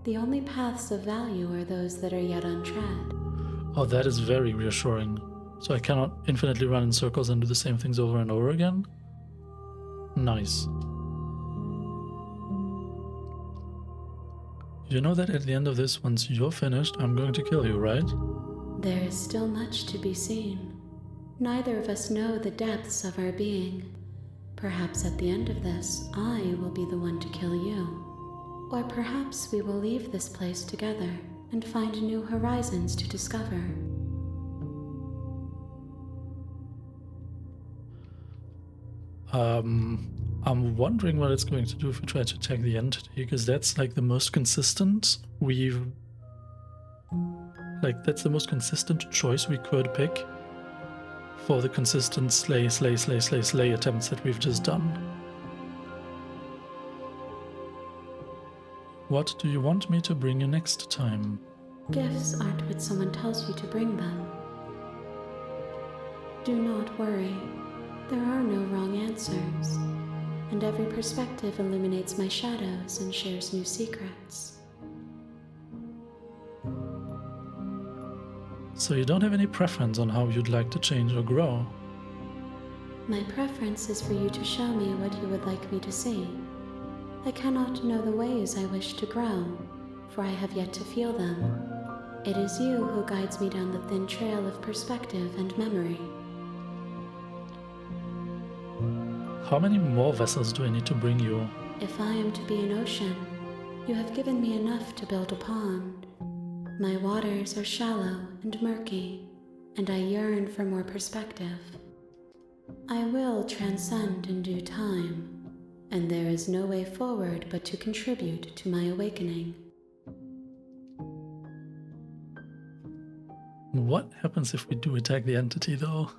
The only paths of value are those that are yet untread. Oh, that is very reassuring. So I cannot infinitely run in circles and do the same things over and over again? Nice. You know that at the end of this, once you're finished, I'm going to kill you, right? There is still much to be seen. Neither of us know the depths of our being. Perhaps at the end of this, I will be the one to kill you. Or perhaps we will leave this place together and find new horizons to discover. I'm wondering what it's going to do if we try to attack the entity, because that's like the most consistent we've Like, that's the most consistent choice we could pick for the consistent slay attempts that we've just done. What do you want me to bring you next time? Gifts aren't what someone tells you to bring them. Do not worry. There are no wrong answers, and every perspective illuminates my shadows and shares new secrets. So you don't have any preference on how you'd like to change or grow? My preference is for you to show me what you would like me to see. I cannot know the ways I wish to grow, for I have yet to feel them. It is you who guides me down the thin trail of perspective and memory. How many more vessels do I need to bring you? If I am to be an ocean, you have given me enough to build a pond. My waters are shallow and murky, and I yearn for more perspective. I will transcend in due time, and there is no way forward but to contribute to my awakening. What happens if we do attack the entity, though?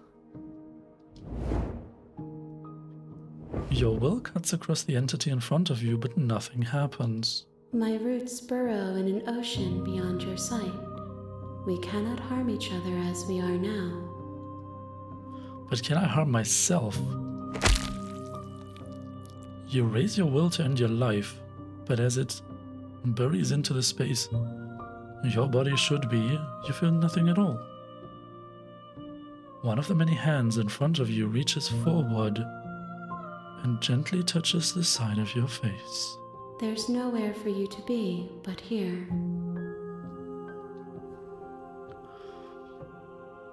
Your will cuts across the entity in front of you, but nothing happens. My roots burrow in an ocean beyond your sight. We cannot harm each other as we are now. But can I harm myself? You raise your will to end your life, but as it buries into the space your body should be, you feel nothing at all. One of the many hands in front of you reaches forward and gently touches the side of your face. There's nowhere for you to be but here.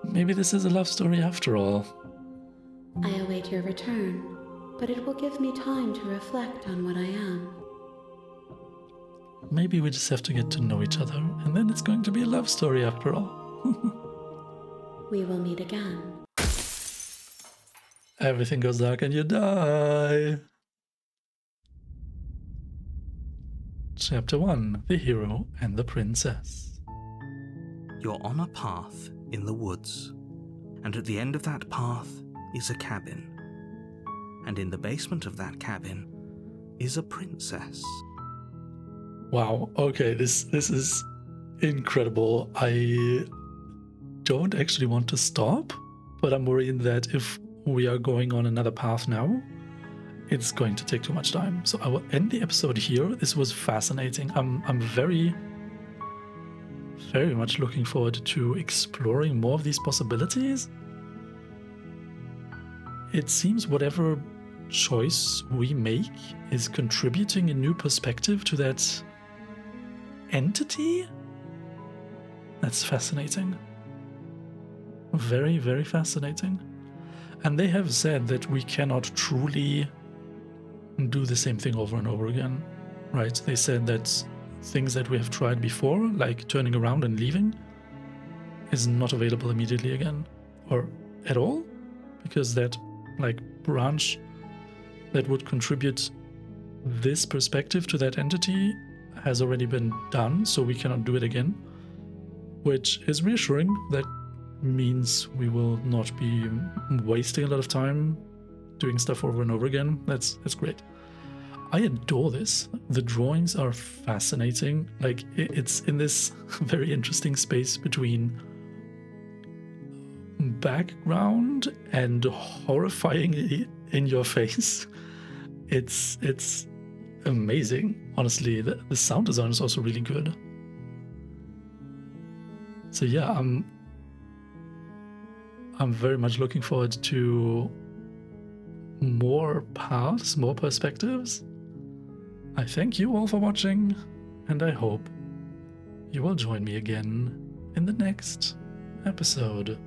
Maybe this is a love story after all. I await your return, but it will give me time to reflect on what I am. Maybe we just have to get to know each other, and then it's going to be a love story after all. We will meet again. Everything goes dark and you die. Chapter 1: The Hero and the Princess. You're on a path in the woods, and at the end of that path is a cabin. And in the basement of that cabin is a princess. Wow, okay, this is incredible. I don't actually want to stop, but I'm worried that if we are going on another path now, it's going to take too much time. So I will end the episode here. This was fascinating. I'm very much looking forward to exploring more of these possibilities. It seems whatever choice we make is contributing a new perspective to that entity. That's fascinating. Very, very fascinating. And they have said that we cannot truly do the same thing over and over again, right? They said that things that we have tried before, like turning around and leaving, is not available immediately again, or at all, because that branch that would contribute this perspective to that entity has already been done, so we cannot do it again, which is reassuring. That means we will not be wasting a lot of time doing stuff over and over again. That's great. I adore this. The drawings are fascinating. Like, it's in this very interesting space between background and horrifying in your face. It's amazing. Honestly, the sound design is also really good. So yeah, I'm very much looking forward to more paths, more perspectives. I thank you all for watching, and I hope you will join me again in the next episode.